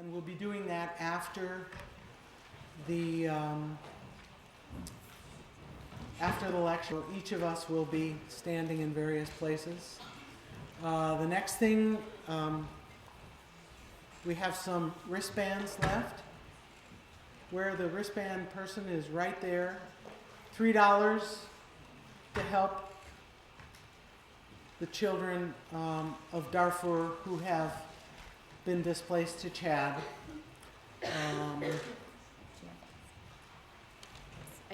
And we'll be doing that after the lecture. Each of us will be standing in various places. The next thing, we have some wristbands left. Where the wristband person is right there. $3 to help the children of Darfur who have been displaced to Chad. I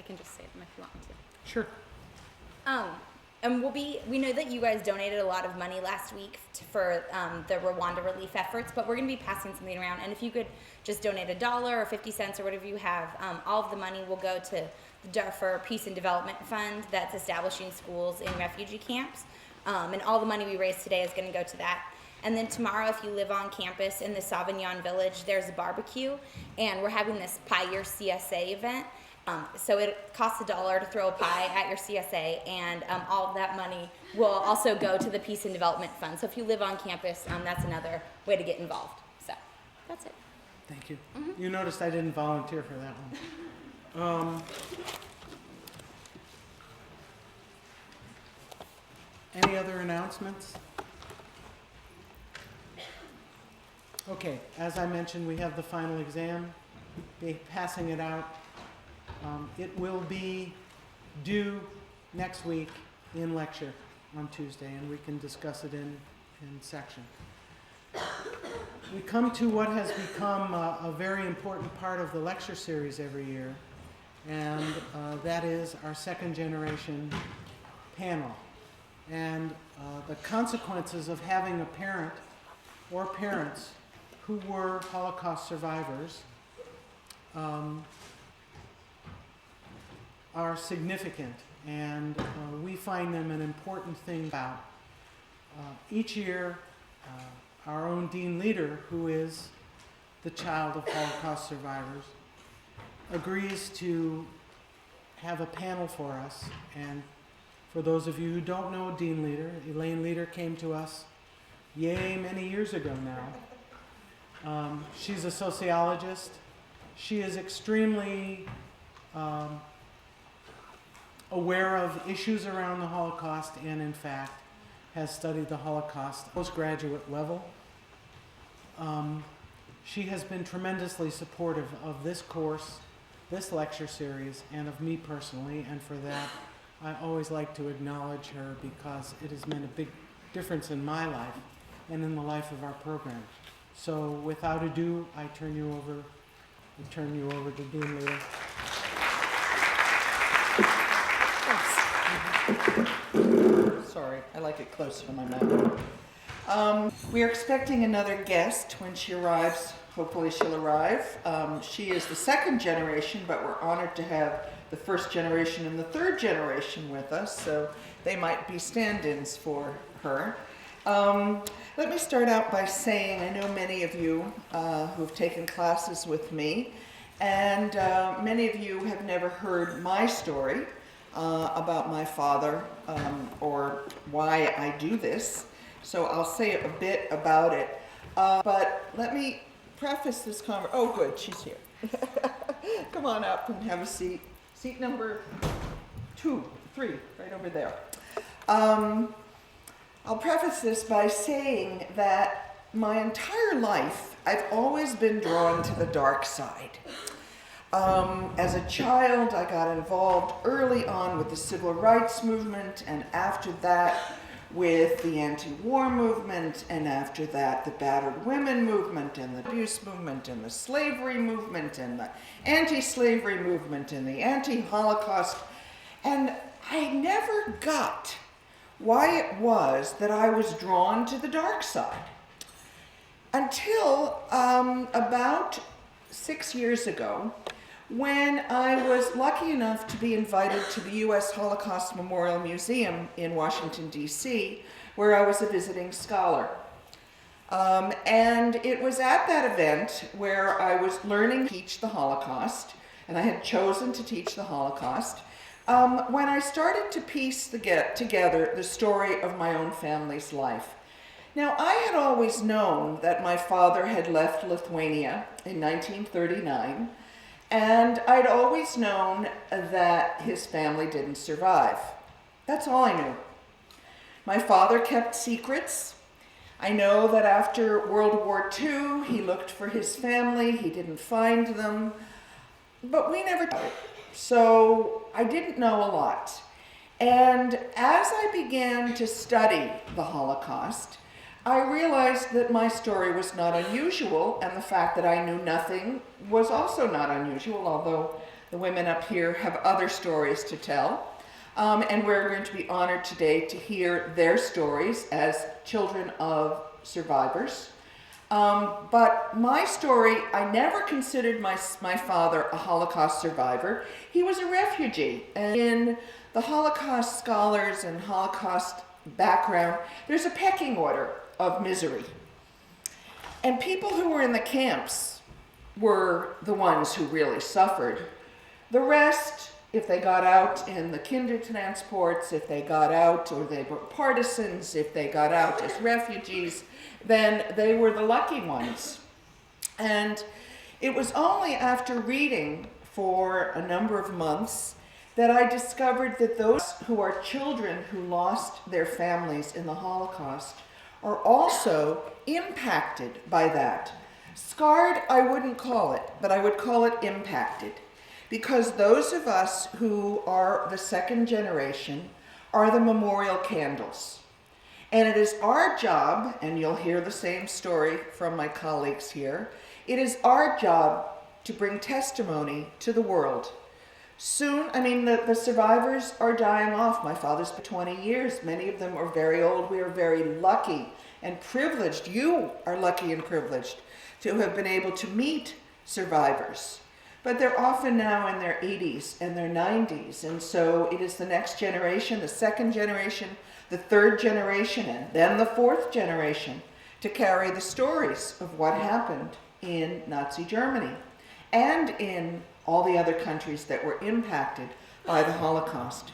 can just say them if you want me to. Sure. And we know that you guys donated a lot of money last week for the Rwanda relief efforts, but we're going to be passing something around. And if you could just donate $1 or 50 cents or whatever you have, all of the money will go to the Darfur Peace and Development Fund that's establishing schools in refugee camps. And all the money we raised today is going to go to that. And then tomorrow, if you live on campus in the Sauvignon Village, there's a barbecue, and we're having this Pie Your CSA event. So it costs $1 to throw a pie at your CSA, and all of that money will also go to the Peace and Development Fund. So if you live on campus, that's another way to get involved. So that's it. Thank you. Mm-hmm. You noticed I didn't volunteer for that one. Any other announcements? Okay, as I mentioned, we have the final exam. Be passing it out. It will be due next week in lecture on Tuesday, and we can discuss it in section. We come to what has become a very important part of the lecture series every year, and that is our second generation panel. And the consequences of having a parent or parents who were Holocaust survivors are significant, and we find them an important thing about. Each year, our own Dean Leeder, who is the child of Holocaust survivors, agrees to have a panel for us. And for those of you who don't know Dean Leeder, Elaine Leeder came to us many years ago now. She's a sociologist. She is extremely aware of issues around the Holocaust, and in fact has studied the Holocaust postgraduate level. She has been tremendously supportive of this course, this lecture series, and of me personally, and for that I always like to acknowledge her because it has made a big difference in my life and in the life of our program. So without ado, I turn you over to Dean Leeder. Sorry, I like it closer to my mouth. We are expecting another guest when she arrives. Hopefully she'll arrive. She is the second generation, but we're honored to have the first generation and the third generation with us, so they might be stand-ins for her. Let me start out by saying I know many of you who've taken classes with me, and many of you have never heard my story about my father or why I do this. So I'll say a bit about it. But let me preface this conversation. Oh, good, she's here. Come on up and have a seat. Seat number 2, 3, right over there. I'll preface this by saying that my entire life, I've always been drawn to the dark side. As a child, I got involved early on with the civil rights movement, and after that with the anti-war movement, and after that the battered women movement, and the abuse movement, and the slavery movement, and the anti-slavery movement, and the anti-Holocaust. And I never got why it was that I was drawn to the dark side until about 6 years ago, when I was lucky enough to be invited to the U.S. Holocaust Memorial Museum in Washington, D.C., where I was a visiting scholar. And it was at that event where I was learning to teach the Holocaust, and I had chosen to teach the Holocaust, when I started to piece together the story of my own family's life. Now, I had always known that my father had left Lithuania in 1939, and I'd always known that his family didn't survive. That's all I knew. My father kept secrets. I know that after World War II, he looked for his family. He didn't find them, but we never got it. So I didn't know a lot. And as I began to study the Holocaust, I realized that my story was not unusual, and the fact that I knew nothing was also not unusual, although the women up here have other stories to tell. And we're going to be honored today to hear their stories as children of survivors. But my story, I never considered my father a Holocaust survivor. He was a refugee. And in the Holocaust scholars and Holocaust background, there's a pecking order of misery. And people who were in the camps were the ones who really suffered. The rest, if they got out in the Kindertransports, if they got out, or they were partisans, if they got out as refugees, then they were the lucky ones. And it was only after reading for a number of months that I discovered that those who are children who lost their families in the Holocaust are also impacted by that. Scarred, I wouldn't call it, but I would call it impacted. Because those of us who are the second generation are the memorial candles. And it is our job, and you'll hear the same story from my colleagues here, it is our job to bring testimony to the world. Soon, the survivors are dying off. My father's for 20 years. Many of them are very old. We are very lucky and privileged. You are lucky and privileged to have been able to meet survivors. But they're often now in their 80s and their 90s. And so it is the next generation, the second generation, the third generation, and then the fourth generation to carry the stories of what happened in Nazi Germany and in all the other countries that were impacted by the Holocaust.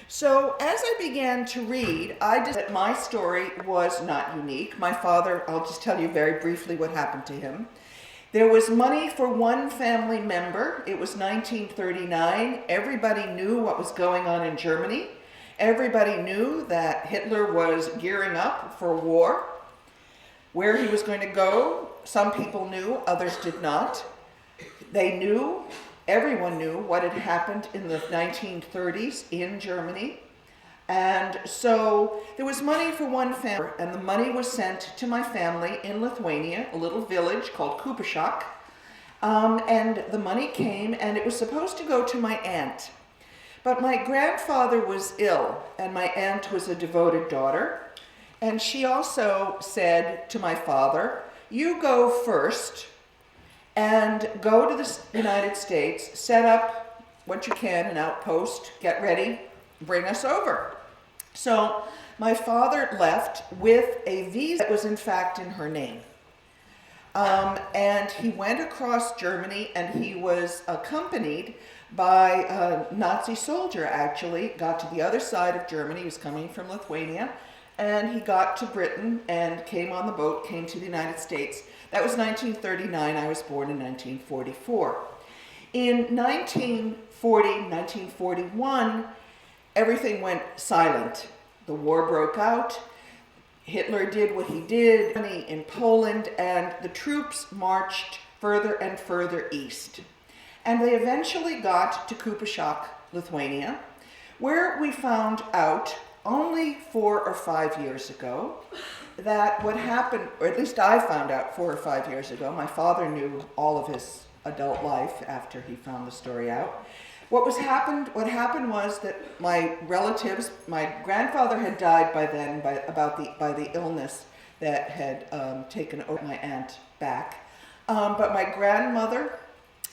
So as I began to read, I decided that my story was not unique. My father, I'll just tell you very briefly what happened to him. There was money for one family member. It was 1939. Everybody knew what was going on in Germany. Everybody knew that Hitler was gearing up for war. Where he was going to go, some people knew, others did not. They knew, everyone knew what had happened in the 1930s in Germany. And so there was money for one family, and the money was sent to my family in Lithuania, a little village called Kupashok. And the money came, and it was supposed to go to my aunt. But my grandfather was ill, and my aunt was a devoted daughter. And she also said to my father, "You go first and go to the United States, set up what you can, an outpost, get ready, bring us over." So my father left with a visa that was in fact in her name. And he went across Germany, and he was accompanied by a Nazi soldier, actually. Got to the other side of Germany. He was coming from Lithuania, and he got to Britain and came on the boat, came to the United States. That was 1939. I was born in 1944. In 1941, everything went silent. The war broke out. Hitler did what he did in Poland, and the troops marched further and further east. And they eventually got to Kupashok, Lithuania, where we found out only 4 or 5 years ago that what happened, or at least I found out 4 or 5 years ago. My father knew all of his adult life after he found the story out. What happened was that my relatives, my grandfather had died by then by the illness that had taken over my aunt back. But my grandmother,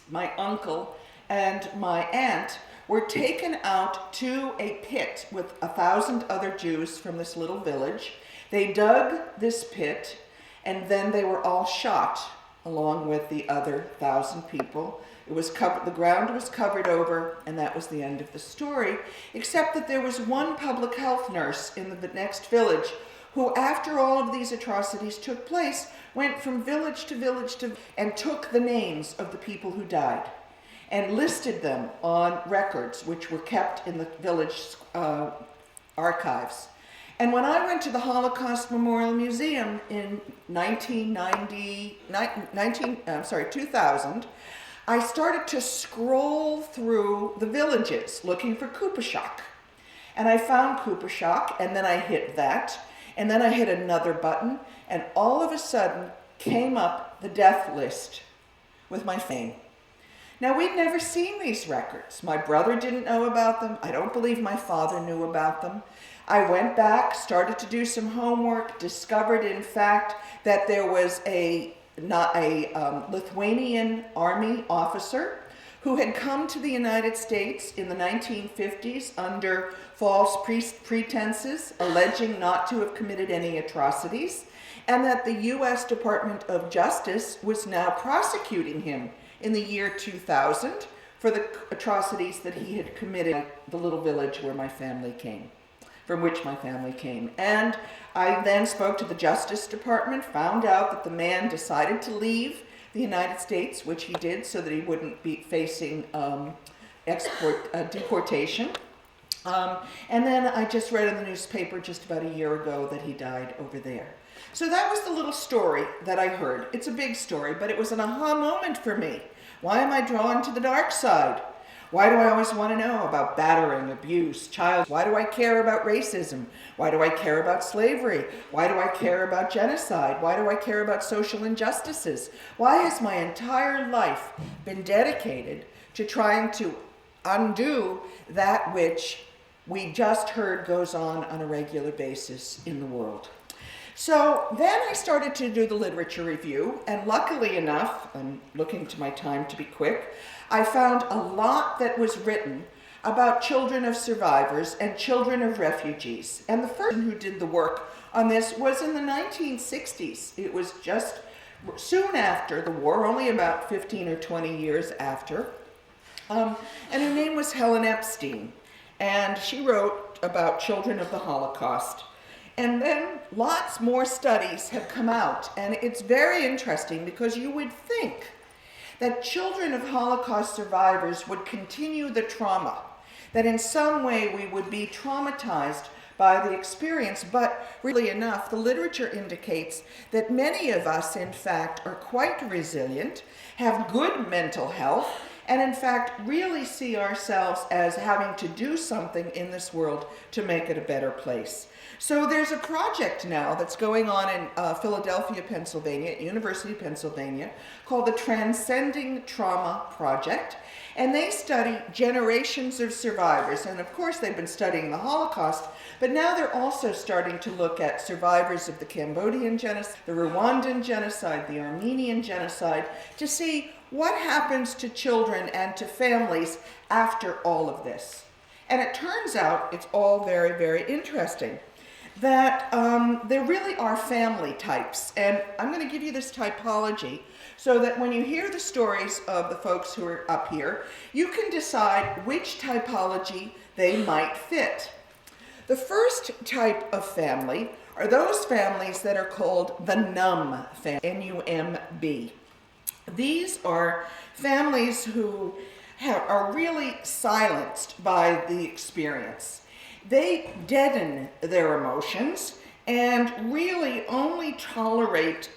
my uncle, and my aunt were taken out to a pit with 1,000 other Jews from this little village. They dug this pit, and then they were all shot along with the other 1,000 people. It was covered, the ground was covered over, and that was the end of the story, except that there was one public health nurse in the next village who, after all of these atrocities took place, went from village to village and took the names of the people who died and listed them on records which were kept in the village archives. And when I went to the Holocaust Memorial Museum in 2000, I started to scroll through the villages looking for Kupashak. And I found Kupashak, and then I hit that, and then I hit another button, and all of a sudden came up the death list with my name. Now, we'd never seen these records. My brother didn't know about them. I don't believe my father knew about them. I went back, started to do some homework, discovered, in fact, that there was a Lithuanian army officer who had come to the United States in the 1950s under false pretenses, alleging not to have committed any atrocities, and that the U.S. Department of Justice was now prosecuting him in the year 2000 for the atrocities that he had committed in the little village where my family came, from which my family came. And I then spoke to the Justice Department, found out that the man decided to leave the United States, which he did so that he wouldn't be facing deportation. And then I just read in the newspaper just about a year ago that he died over there. So that was the little story that I heard. It's a big story, but it was an aha moment for me. Why am I drawn to the dark side? Why do I always want to know about battering, abuse, child? Why do I care about racism? Why do I care about slavery? Why do I care about genocide? Why do I care about social injustices? Why has my entire life been dedicated to trying to undo that which we just heard goes on a regular basis in the world? So then I started to do the literature review, and luckily enough, I'm looking to my time to be quick, I found a lot that was written about children of survivors and children of refugees. And the first who did the work on this was in the 1960s. It was just soon after the war, only about 15 or 20 years after. And her name was Helen Epstein, and she wrote about children of the Holocaust. And then lots more studies have come out, and it's very interesting because you would think that children of Holocaust survivors would continue the trauma, that in some way we would be traumatized by the experience, but really enough, the literature indicates that many of us, in fact, are quite resilient, have good mental health, and in fact really see ourselves as having to do something in this world to make it a better place. So there's a project now that's going on in Philadelphia, Pennsylvania, at University of Pennsylvania, called the Transcending Trauma Project, and they study generations of survivors. And of course they've been studying the Holocaust, but now they're also starting to look at survivors of the Cambodian genocide, the Rwandan genocide, the Armenian genocide, to see what happens to children and to families after all of this. And it turns out it's all very, very interesting, that there really are family types. And I'm going to give you this typology so that when you hear the stories of the folks who are up here, you can decide which typology they might fit. The first type of family are those families that are called the numb family, N-U-M-B. These are families who are really silenced by the experience. They deaden their emotions and really only tolerate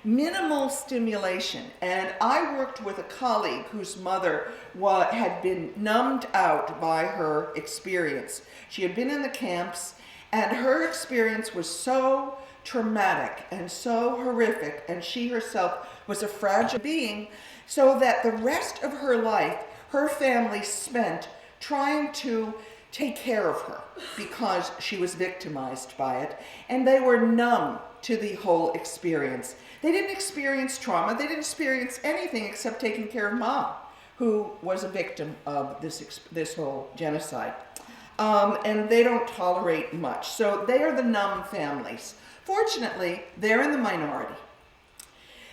minimal stimulation. And I worked with a colleague whose mother had been numbed out by her experience. She had been in the camps, and her experience was so traumatic and so horrific, and she herself was a fragile being, so that the rest of her life, her family spent trying to take care of her because she was victimized by it, and they were numb to the whole experience. They didn't experience trauma, they didn't experience anything except taking care of Mom, who was a victim of this whole genocide. And they don't tolerate much. So they are the numb families. Fortunately, they're in the minority.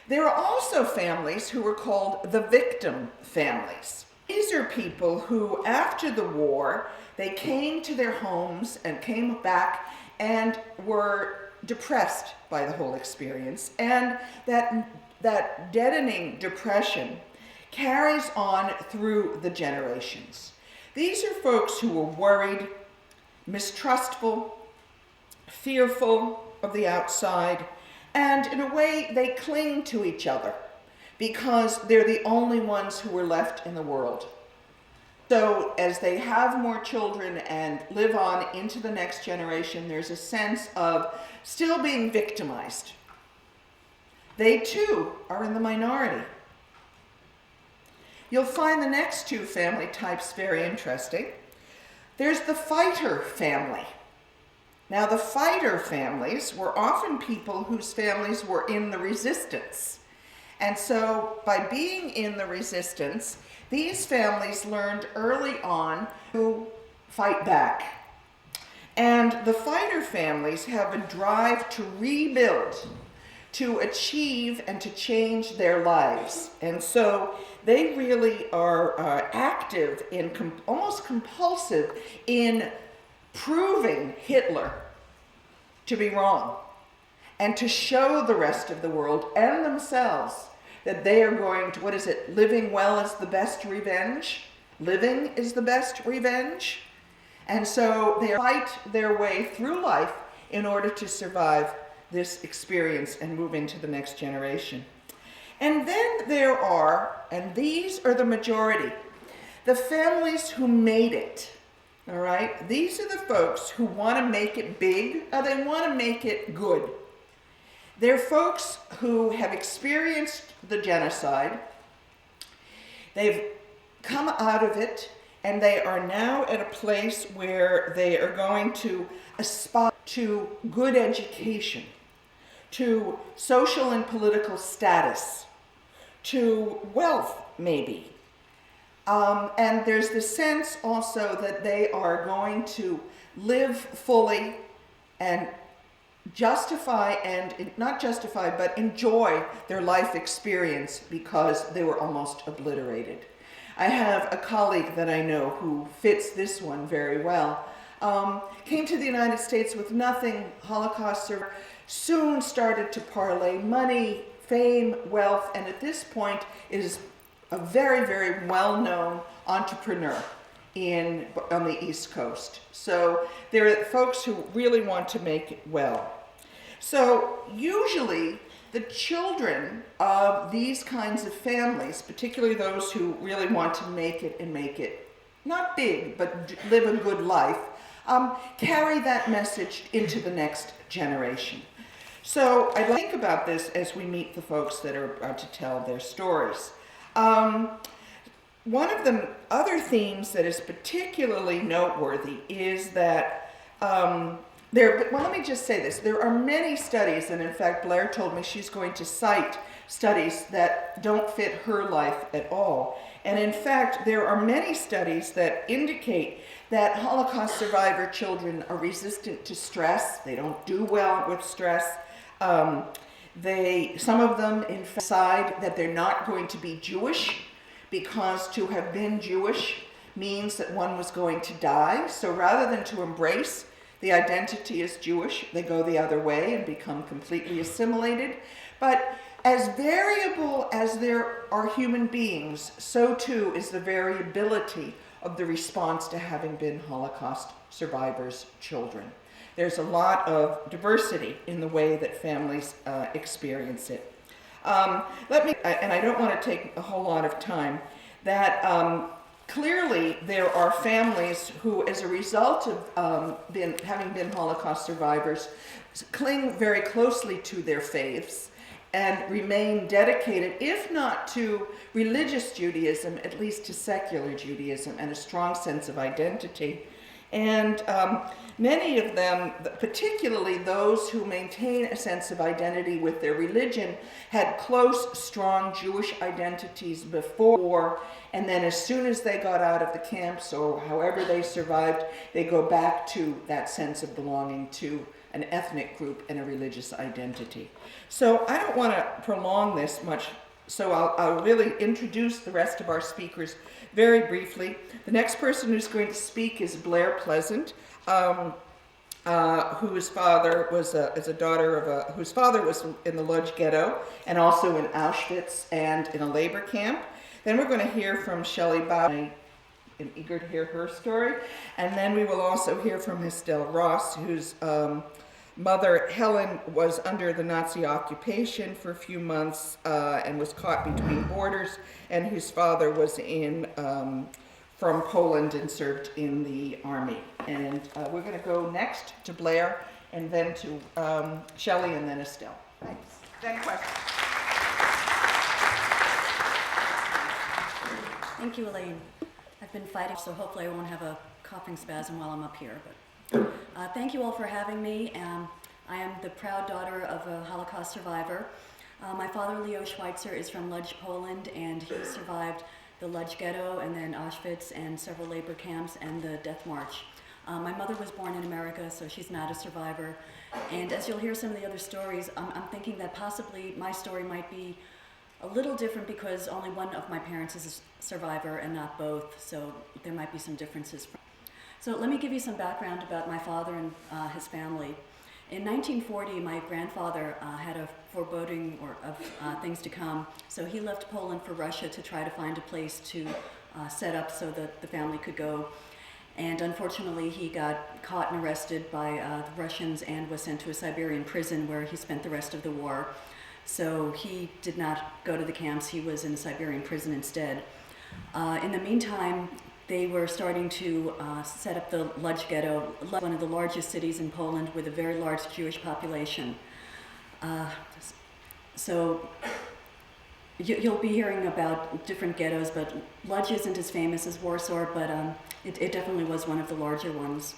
There are also families who are called the victim families. These are people who, after the war, they came to their homes and came back and were depressed by the whole experience, and that deadening depression carries on through the generations. These are folks who were worried, mistrustful, fearful of the outside, and in a way they cling to each other because they're the only ones who are left in the world. So as they have more children and live on into the next generation, there's a sense of still being victimized. They too are in the minority. You'll find the next two family types very interesting. There's the fighter family. Now, the fighter families were often people whose families were in the resistance. And so by being in the resistance, these families learned early on to fight back. And the fighter families have a drive to rebuild, to achieve and to change their lives. And so they really are active in almost compulsive in proving Hitler to be wrong and to show the rest of the world and themselves that they are going to, living well is the best revenge? Living is the best revenge? And so they fight their way through life in order to survive this experience and move into the next generation. And then there are, and these are the majority, the families who made it. All right? These are the folks who want to make it big, or they want to make it good. They're folks who have experienced the genocide. They've come out of it, and they are now at a place where they are going to aspire to good education, to social and political status, to wealth, maybe. And there's the sense also that they are going to live fully and but enjoy their life experience because they were almost obliterated. I have a colleague that I know who fits this one very well. Came to the United States with nothing, Holocaust survivor, soon started to parlay money, fame, wealth, and at this point is a very, very well-known entrepreneur on the East Coast. So there are folks who really want to make it well. So usually the children of these kinds of families, particularly those who really want to make it and make it not big, but live a good life, carry that message into the next generation. So I'd like to think about this as we meet the folks that are about to tell their stories. One of the other themes that is particularly noteworthy is that let me just say this. There are many studies, and in fact, Blair told me she's going to cite studies that don't fit her life at all. And in fact, there are many studies that indicate that Holocaust survivor children are resistant to stress. They don't do well with stress. Some of them, in fact, decide that they're not going to be Jewish because to have been Jewish means that one was going to die. So rather than to embrace the identity as Jewish, they go the other way and become completely assimilated. But as variable as there are human beings, so too is the variability of the response to having been Holocaust survivors' children. There's a lot of diversity in the way that families experience it. And I don't want to take a whole lot of time, that clearly there are families who, as a result of having been Holocaust survivors, cling very closely to their faiths and remain dedicated, if not to religious Judaism, at least to secular Judaism and a strong sense of identity. And many of them, particularly those who maintain a sense of identity with their religion, had close, strong Jewish identities before, and then as soon as they got out of the camps or however they survived, they go back to that sense of belonging to an ethnic group and a religious identity. So I don't want to prolong this much, so I'll really introduce the rest of our speakers very briefly. The next person who's going to speak is Blair Pleasant. whose father was is a daughter of whose father was in the Lodz ghetto and also in Auschwitz and in a labor camp. Then we're going to hear from Shelley Bob. I am eager to hear her story. And then we will also hear from Estelle Ross, whose mother, Helen, was under the Nazi occupation for a few months and was caught between borders, and whose father was from Poland and served in the army. And we're going to go next to Blair, and then to Shelley, and then Estelle. Thanks. Then questions. Thank you, Elaine. I've been fighting, so hopefully I won't have a coughing spasm while I'm up here. But thank you all for having me. I am the proud daughter of a Holocaust survivor. My father, Leo Schweitzer, is from Lodz, Poland, and he survived the Lodz ghetto and then Auschwitz and several labor camps and the Death March. My mother was born in America, so she's not a survivor. And as you'll hear some of the other stories, I'm thinking that possibly my story might be a little different because only one of my parents is a survivor and not both, so there might be some differences. So let me give you some background about my father and his family. In 1940, my grandfather had a foreboding of things to come, so he left Poland for Russia to try to find a place to set up so that the family could go. And unfortunately, he got caught and arrested by the Russians and was sent to a Siberian prison where he spent the rest of the war. So he did not go to the camps, he was in a Siberian prison instead. In the meantime, they were starting to set up the Lodz ghetto, one of the largest cities in Poland with a very large Jewish population. So you'll be hearing about different ghettos, but Lodz isn't as famous as Warsaw, but it definitely was one of the larger ones.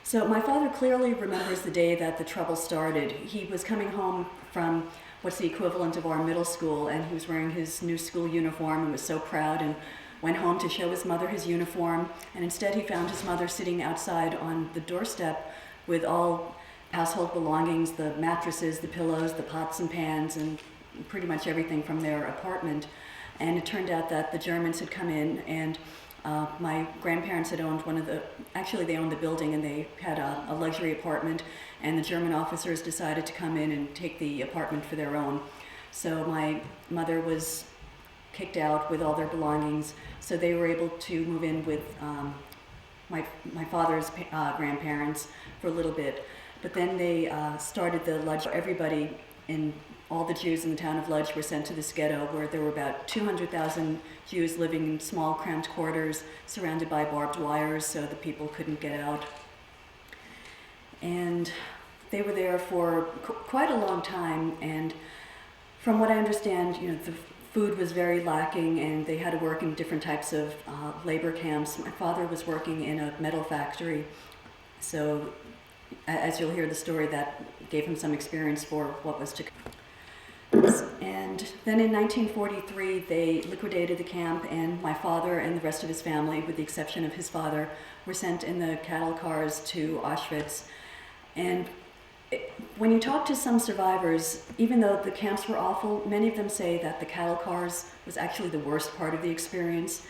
So my father clearly remembers the day that the trouble started. He was coming home from what's the equivalent of our middle school, and he was wearing his new school uniform and was so proud and went home to show his mother his uniform, and instead he found his mother sitting outside on the doorstep with all household belongings, the mattresses, the pillows, the pots and pans, and pretty much everything from their apartment. And it turned out that the Germans had come in, and my grandparents had owned actually they owned the building, and they had a luxury apartment, and the German officers decided to come in and take the apartment for their own. So my mother was kicked out with all their belongings, so they were able to move in with my father's grandparents for a little bit. But then they started the Lodz. Everybody all the Jews in the town of Lodz were sent to this ghetto where there were about 200,000 Jews living in small cramped quarters surrounded by barbed wires so the people couldn't get out. And they were there for quite a long time, and from what I understand, the food was very lacking and they had to work in different types of labor camps. My father was working in a metal factory, so as you'll hear the story, that gave him some experience for what was to come. And then in 1943, they liquidated the camp, and my father and the rest of his family, with the exception of his father, were sent in the cattle cars to Auschwitz. And when you talk to some survivors, even though the camps were awful, many of them say that the cattle cars was actually the worst part of the experience.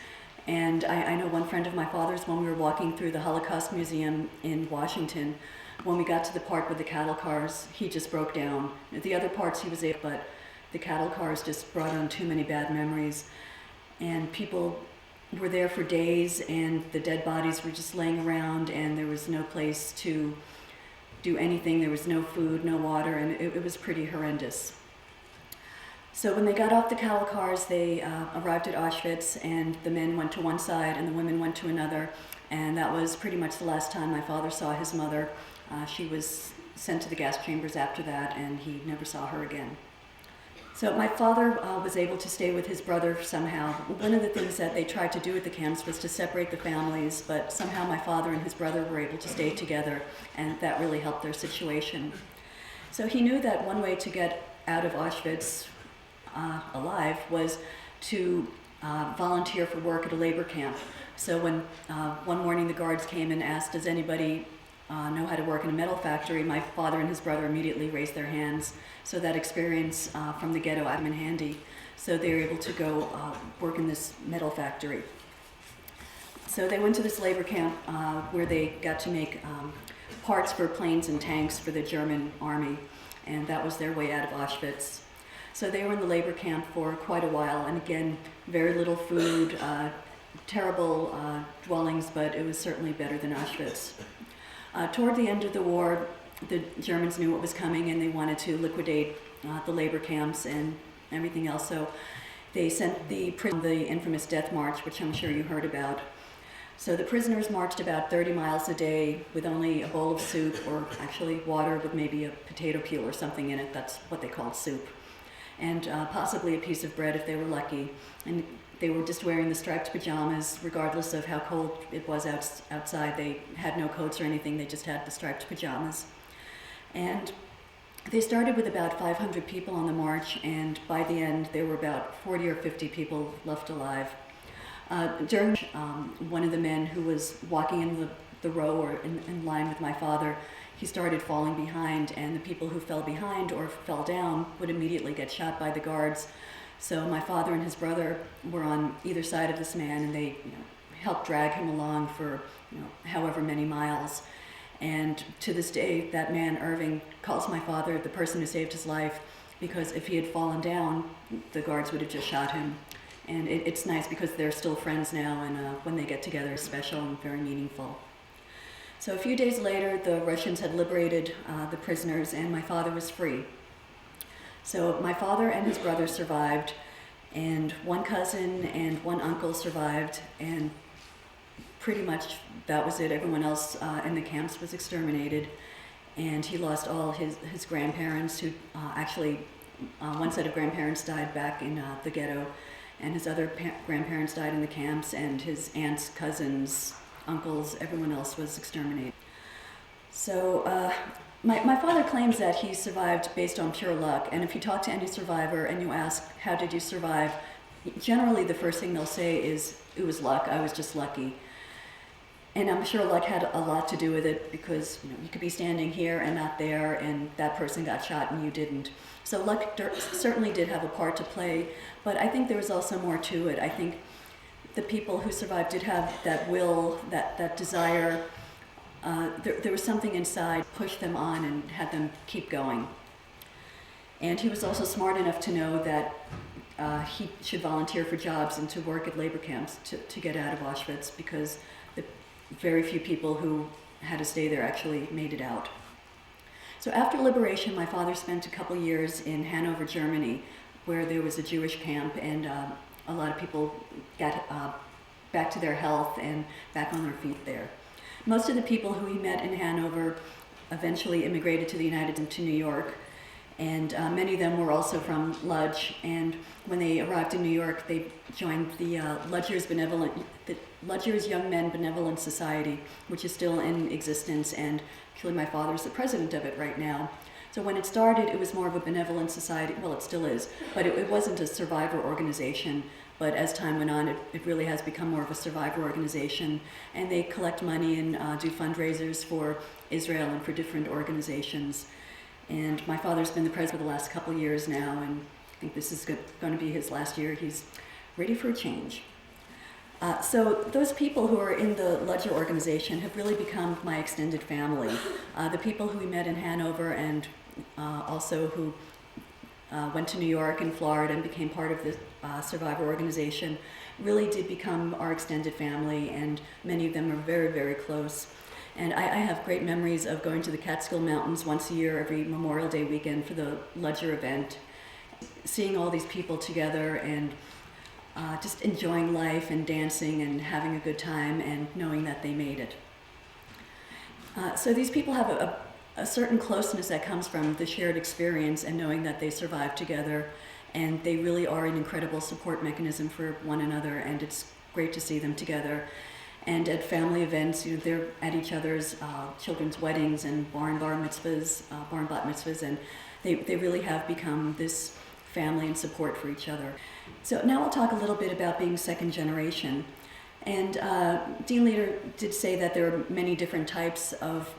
And I know one friend of my father's, when we were walking through the Holocaust Museum in Washington, when we got to the part with the cattle cars, he just broke down. The other parts he was able, but the cattle cars just brought on too many bad memories. And people were there for days, and the dead bodies were just laying around, and there was no place to do anything. There was no food, no water, and it was pretty horrendous. So when they got off the cattle cars, they arrived at Auschwitz, and the men went to one side and the women went to another. And that was pretty much the last time my father saw his mother. She was sent to the gas chambers after that, and he never saw her again. So my father was able to stay with his brother somehow. One of the things that they tried to do at the camps was to separate the families, but somehow my father and his brother were able to stay together, and that really helped their situation. So he knew that one way to get out of Auschwitz alive was to volunteer for work at a labor camp. So when one morning the guards came and asked, does anybody know how to work in a metal factory, my father and his brother immediately raised their hands. So that experience from the ghetto came in handy. So they were able to go work in this metal factory. So they went to this labor camp where they got to make parts for planes and tanks for the German army, and that was their way out of Auschwitz. So they were in the labor camp for quite a while, and again, very little food, terrible dwellings, but it was certainly better than Auschwitz. Toward the end of the war, the Germans knew what was coming, and they wanted to liquidate the labor camps and everything else. So they sent the infamous Death March, which I'm sure you heard about. So the prisoners marched about 30 miles a day with only a bowl of soup, or actually water with maybe a potato peel or something in it. That's what they called soup. And possibly a piece of bread if they were lucky. And they were just wearing the striped pajamas, regardless of how cold it was outside. They had no coats or anything, they just had the striped pajamas. And they started with about 500 people on the march, and by the end there were about 40 or 50 people left alive. During one of the men who was walking in the row or in line with my father, he started falling behind, and the people who fell behind or fell down would immediately get shot by the guards. So my father and his brother were on either side of this man, and they helped drag him along for however many miles. And to this day, that man, Irving, calls my father the person who saved his life, because if he had fallen down, the guards would have just shot him. And it's nice because they're still friends now, and when they get together, it's special and very meaningful. So a few days later, the Russians had liberated the prisoners, and my father was free. So my father and his brother survived, and one cousin and one uncle survived, and pretty much that was it. Everyone else in the camps was exterminated, and he lost all his grandparents, who actually, one set of grandparents died back in the ghetto, and his other grandparents died in the camps, and his aunts, cousins, uncles, everyone else was exterminated. So my father claims that he survived based on pure luck, and if you talk to any survivor and you ask, how did you survive, generally the first thing they'll say is, it was luck, I was just lucky. And I'm sure luck had a lot to do with it, because you could be standing here and not there, and that person got shot and you didn't. So luck certainly did have a part to play, but I think there was also more to it. I think the people who survived did have that will, that desire. There was something inside pushed them on and had them keep going. And he was also smart enough to know that he should volunteer for jobs and to work at labor camps to get out of Auschwitz, because the very few people who had to stay there actually made it out. So after liberation, my father spent a couple years in Hanover, Germany, where there was a Jewish camp, and a lot of people got back to their health and back on their feet there. Most of the people who he met in Hanover eventually immigrated to New York, and many of them were also from Lodge. And when they arrived in New York, they joined the Ludger's Young Men Benevolent Society, which is still in existence, and actually my father is the president of it right now. So when it started, it was more of a benevolent society. Well, it still is, but it wasn't a survivor organization. But as time went on, it really has become more of a survivor organization. And they collect money and do fundraisers for Israel and for different organizations. And my father's been the president for the last couple years now, and I think this is going to be his last year. He's ready for a change. So those people who are in the Ludger organization have really become my extended family. The people who we met in Hanover, and also who went to New York and Florida and became part of the survivor organization, really did become our extended family, and many of them are very, very close. And I have great memories of going to the Catskill Mountains once a year, every Memorial Day weekend, for the Ludger event, seeing all these people together and just enjoying life and dancing and having a good time and knowing that they made it. So these people have a certain closeness that comes from the shared experience and knowing that they survived together, and they really are an incredible support mechanism for one another, and it's great to see them together. And at family events, they're at each other's children's weddings and barn bat mitzvahs, and they really have become this family and support for each other. So now I'll talk a little bit about being second generation. And Dean Leeder did say that there are many different types of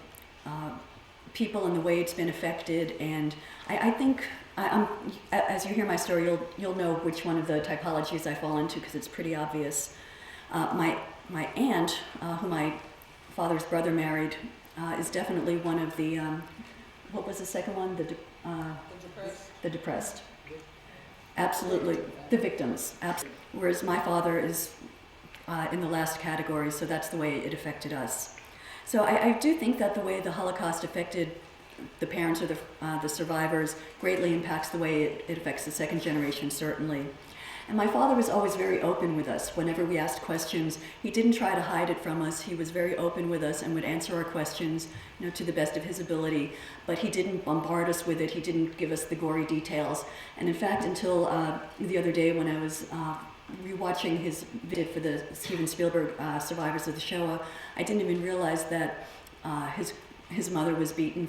people and the way it's been affected, and I think, as you hear my story, you'll know which one of the typologies I fall into, because it's pretty obvious. My aunt, who my father's brother married, is definitely one of the, what was the second one? The depressed. Absolutely. The victims. Absolutely. Whereas my father is in the last category, so that's the way it affected us. So I do think that the way the Holocaust affected the parents or the survivors greatly impacts the way it affects the second generation, certainly. And my father was always very open with us. Whenever we asked questions, he didn't try to hide it from us. He was very open with us and would answer our questions, to the best of his ability. But he didn't bombard us with it. He didn't give us the gory details. And in fact, until the other day when I was rewatching his video for the Steven Spielberg Survivors of the Shoah, I didn't even realize that his mother was beaten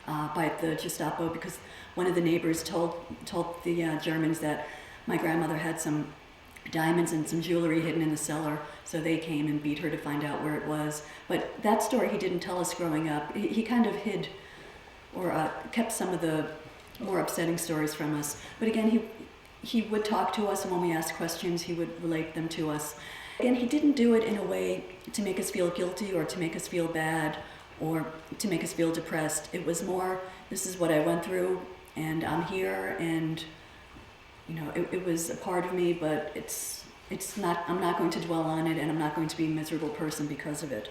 by the Gestapo, because one of the neighbors told the Germans that my grandmother had some diamonds and some jewelry hidden in the cellar, so they came and beat her to find out where it was. But that story he didn't tell us growing up. He kind of hid or kept some of the more upsetting stories from us. But again, he would talk to us, and when we asked questions, he would relate them to us. Again, he didn't do it in a way to make us feel guilty or to make us feel bad or to make us feel depressed. It was more, this is what I went through, and I'm here, and it was a part of me, but it's not, I'm not going to dwell on it, and I'm not going to be a miserable person because of it.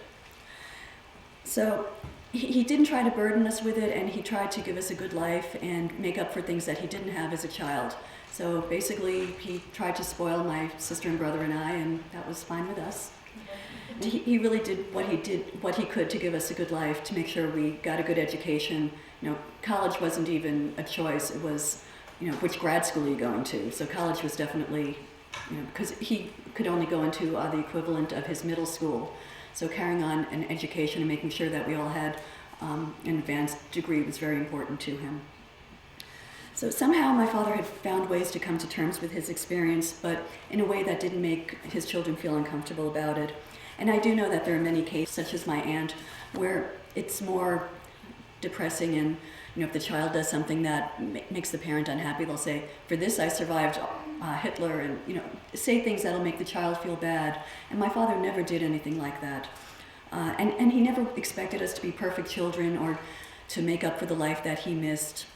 So he didn't try to burden us with it, and he tried to give us a good life and make up for things that he didn't have as a child. So basically, he tried to spoil my sister and brother and I, and that was fine with us. He really did what he could to give us a good life, to make sure we got a good education. College wasn't even a choice. It was, which grad school are you going to? So college was definitely, because he could only go into the equivalent of his middle school. So carrying on an education and making sure that we all had an advanced degree was very important to him. So somehow my father had found ways to come to terms with his experience, but in a way that didn't make his children feel uncomfortable about it. And I do know that there are many cases, such as my aunt, where it's more depressing, and if the child does something that makes the parent unhappy, they'll say, "For this I survived Hitler," and say things that'll make the child feel bad. And my father never did anything like that. And he never expected us to be perfect children or to make up for the life that he missed.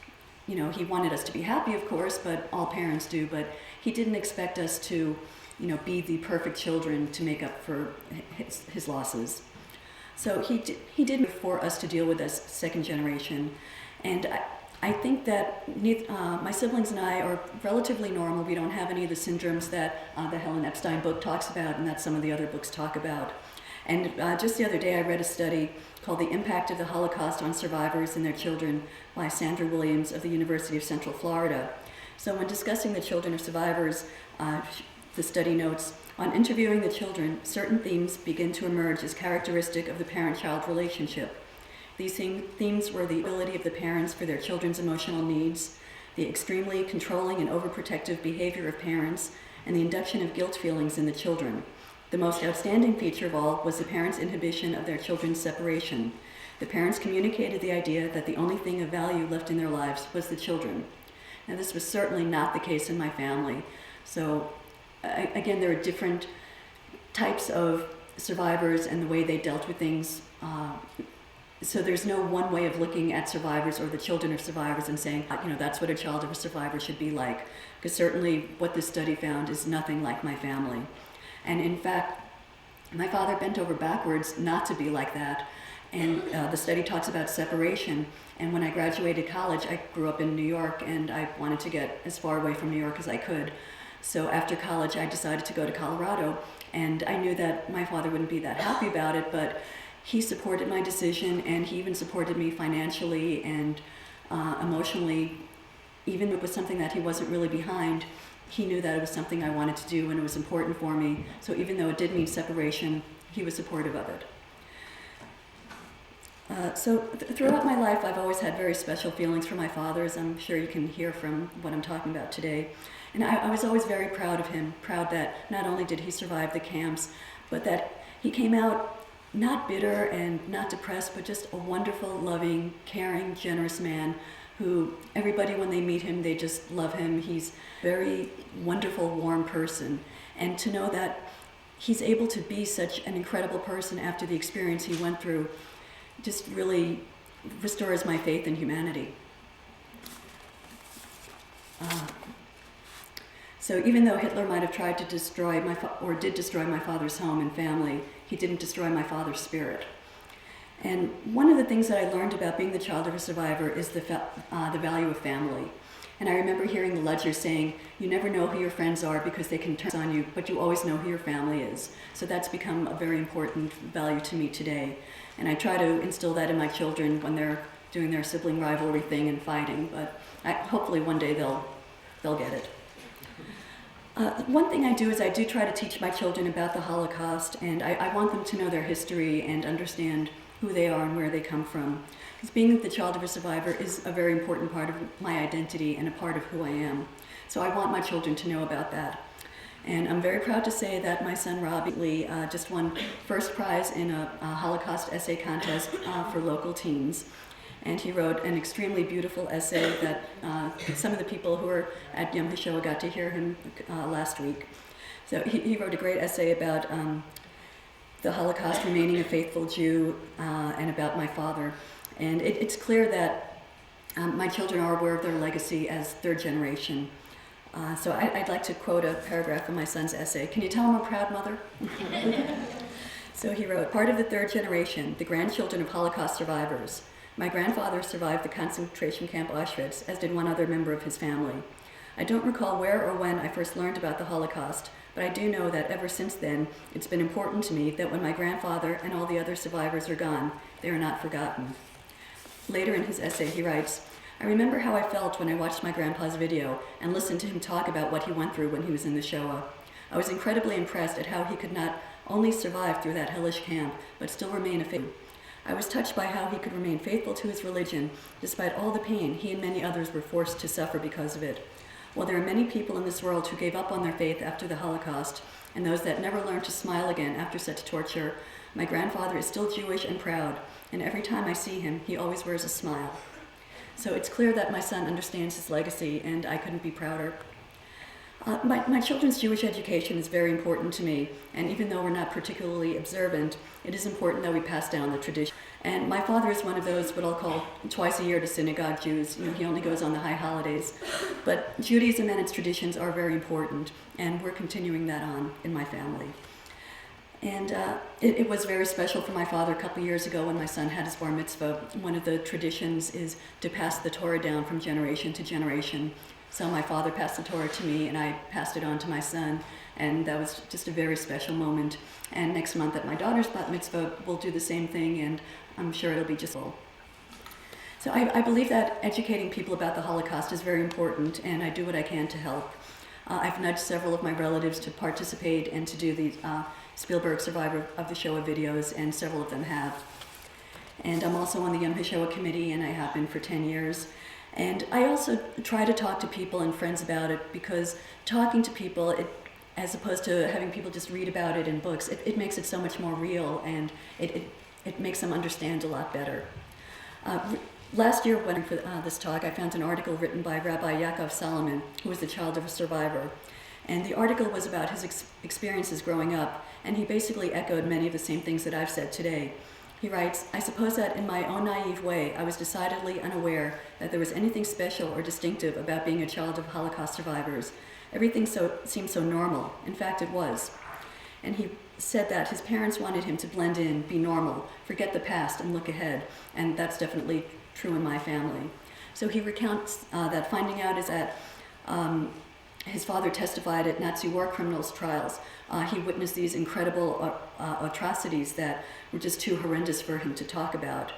He wanted us to be happy, of course, but all parents do, but he didn't expect us to, be the perfect children to make up for his losses. So he did for us to deal with as second generation. And I think that my siblings and I are relatively normal. We don't have any of the syndromes that the Helen Epstein book talks about, and that some of the other books talk about. And just the other day I read a study called The Impact of the Holocaust on Survivors and Their Children by Sandra Williams of the University of Central Florida. So when discussing the children of survivors, the study notes, on interviewing the children, certain themes begin to emerge as characteristic of the parent-child relationship. These themes were the ability of the parents for their children's emotional needs, the extremely controlling and overprotective behavior of parents, and the induction of guilt feelings in the children. The most outstanding feature of all was the parents' inhibition of their children's separation. The parents communicated the idea that the only thing of value left in their lives was the children. Now, this was certainly not the case in my family. So, again, there are different types of survivors and the way they dealt with things. So there's no one way of looking at survivors or the children of survivors and saying, that's what a child of a survivor should be like. Because certainly what this study found is nothing like my family. And in fact, my father bent over backwards not to be like that. And the study talks about separation. And when I graduated college, I grew up in New York, and I wanted to get as far away from New York as I could. So after college, I decided to go to Colorado. And I knew that my father wouldn't be that happy about it, but he supported my decision, and he even supported me financially and emotionally. Even if it was something that he wasn't really behind, he knew that it was something I wanted to do and it was important for me. So even though it did mean separation, he was supportive of it. Throughout my life, I've always had very special feelings for my father, as I'm sure you can hear from what I'm talking about today. And I was always very proud of him, proud that not only did he survive the camps, but that he came out not bitter and not depressed, but just a wonderful, loving, caring, generous man who everybody, when they meet him, they just love him. He's a very wonderful, warm person. And to know that he's able to be such an incredible person after the experience he went through, just really restores my faith in humanity. So even though Hitler might have tried to destroy did destroy my father's home and family, he didn't destroy my father's spirit. And one of the things that I learned about being the child of a survivor is the value of family. And I remember hearing the Ledger saying, you never know who your friends are because they can turn on you, but you always know who your family is. So that's become a very important value to me today. And I try to instill that in my children when they're doing their sibling rivalry thing and fighting, but hopefully one day they'll get it. One thing I do is I do try to teach my children about the Holocaust, and I want them to know their history and understand who they are and where they come from. Because being the child of a survivor is a very important part of my identity and a part of who I am. So I want my children to know about that. And I'm very proud to say that my son Robbie just won first prize in a Holocaust essay contest for local teens. And he wrote an extremely beautiful essay that some of the people who were at Yom HaShoah got to hear him last week. So he wrote a great essay about the Holocaust, remaining a faithful Jew, and about my father. And it's clear that my children are aware of their legacy as third generation. So I'd like to quote a paragraph from my son's essay. Can you tell I'm a proud mother? So he wrote, part of the third generation, the grandchildren of Holocaust survivors. My grandfather survived the concentration camp Auschwitz, as did one other member of his family. I don't recall where or when I first learned about the Holocaust, but I do know that ever since then, it's been important to me that when my grandfather and all the other survivors are gone, they are not forgotten. Later in his essay, he writes, I remember how I felt when I watched my grandpa's video and listened to him talk about what he went through when he was in the Shoah. I was incredibly impressed at how he could not only survive through that hellish camp, but still remain a faithful. I was touched by how he could remain faithful to his religion, despite all the pain he and many others were forced to suffer because of it. While there are many people in this world who gave up on their faith after the Holocaust, and those that never learned to smile again after such torture, my grandfather is still Jewish and proud, and every time I see him, he always wears a smile. So it's clear that my son understands his legacy, and I couldn't be prouder. My children's Jewish education is very important to me, and even though we're not particularly observant, it is important that we pass down the tradition. And my father is one of those, what I'll call twice a year to synagogue Jews. He only goes on the high holidays. But Judaism and its traditions are very important, and we're continuing that on in my family. And it was very special for my father a couple years ago when my son had his bar mitzvah. One of the traditions is to pass the Torah down from generation to generation. So my father passed the Torah to me, and I passed it on to my son, and that was just a very special moment. And next month at my daughter's bat mitzvah, we'll do the same thing, and I'm sure it'll be just full. So I believe that educating people about the Holocaust is very important, and I do what I can to help. I've nudged several of my relatives to participate and to do the Spielberg Survivor of the Shoah videos, and several of them have. And I'm also on the Yom HaShoah committee, and I have been for 10 years. And I also try to talk to people and friends about it, because talking to people, as opposed to having people just read about it in books, it makes it so much more real, and it makes them understand a lot better. Last year, when for this talk, I found an article written by Rabbi Yaakov Solomon, who was the child of a survivor. And the article was about his experiences growing up, and he basically echoed many of the same things that I've said today. He writes, I suppose that in my own naive way, I was decidedly unaware that there was anything special or distinctive about being a child of Holocaust survivors. Everything seemed so normal. In fact, it was. And he said that his parents wanted him to blend in, be normal, forget the past, and look ahead. And that's definitely true in my family. So he recounts that finding out is that his father testified at Nazi war criminals' trials. He witnessed these incredible atrocities that were just too horrendous for him to talk about.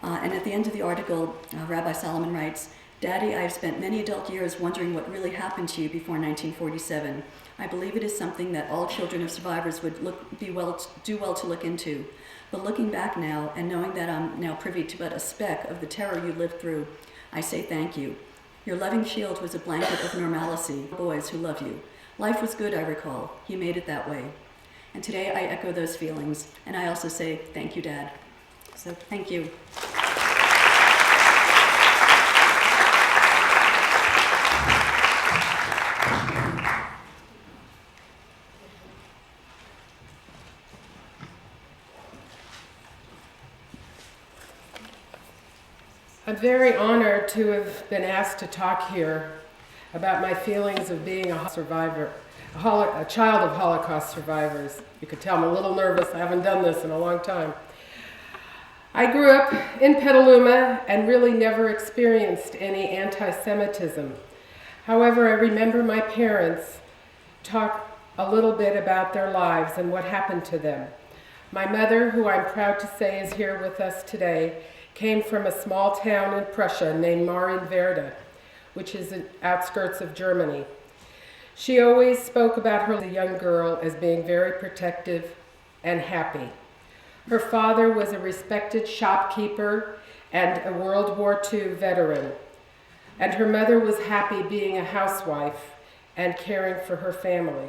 And at the end of the article, Rabbi Solomon writes, Daddy, I have spent many adult years wondering what really happened to you before 1947. I believe it is something that all children of survivors would do well to look into. But looking back now, and knowing that I'm now privy to but a speck of the terror you lived through, I say thank you. Your loving shield was a blanket of normalcy, boys who love you. Life was good, I recall. You made it that way. And today I echo those feelings, and I also say thank you, Dad. So thank you. I'm very honored to have been asked to talk here about my feelings of being a survivor, a child of Holocaust survivors. You could tell I'm a little nervous. I haven't done this in a long time. I grew up in Petaluma and really never experienced any anti-Semitism. However, I remember my parents talk a little bit about their lives and what happened to them. My mother, who I'm proud to say is here with us today, came from a small town in Prussia named Marienwerder, which is in outskirts of Germany. She always spoke about her as a young girl as being very protective and happy. Her father was a respected shopkeeper and a World War II veteran, and her mother was happy being a housewife and caring for her family.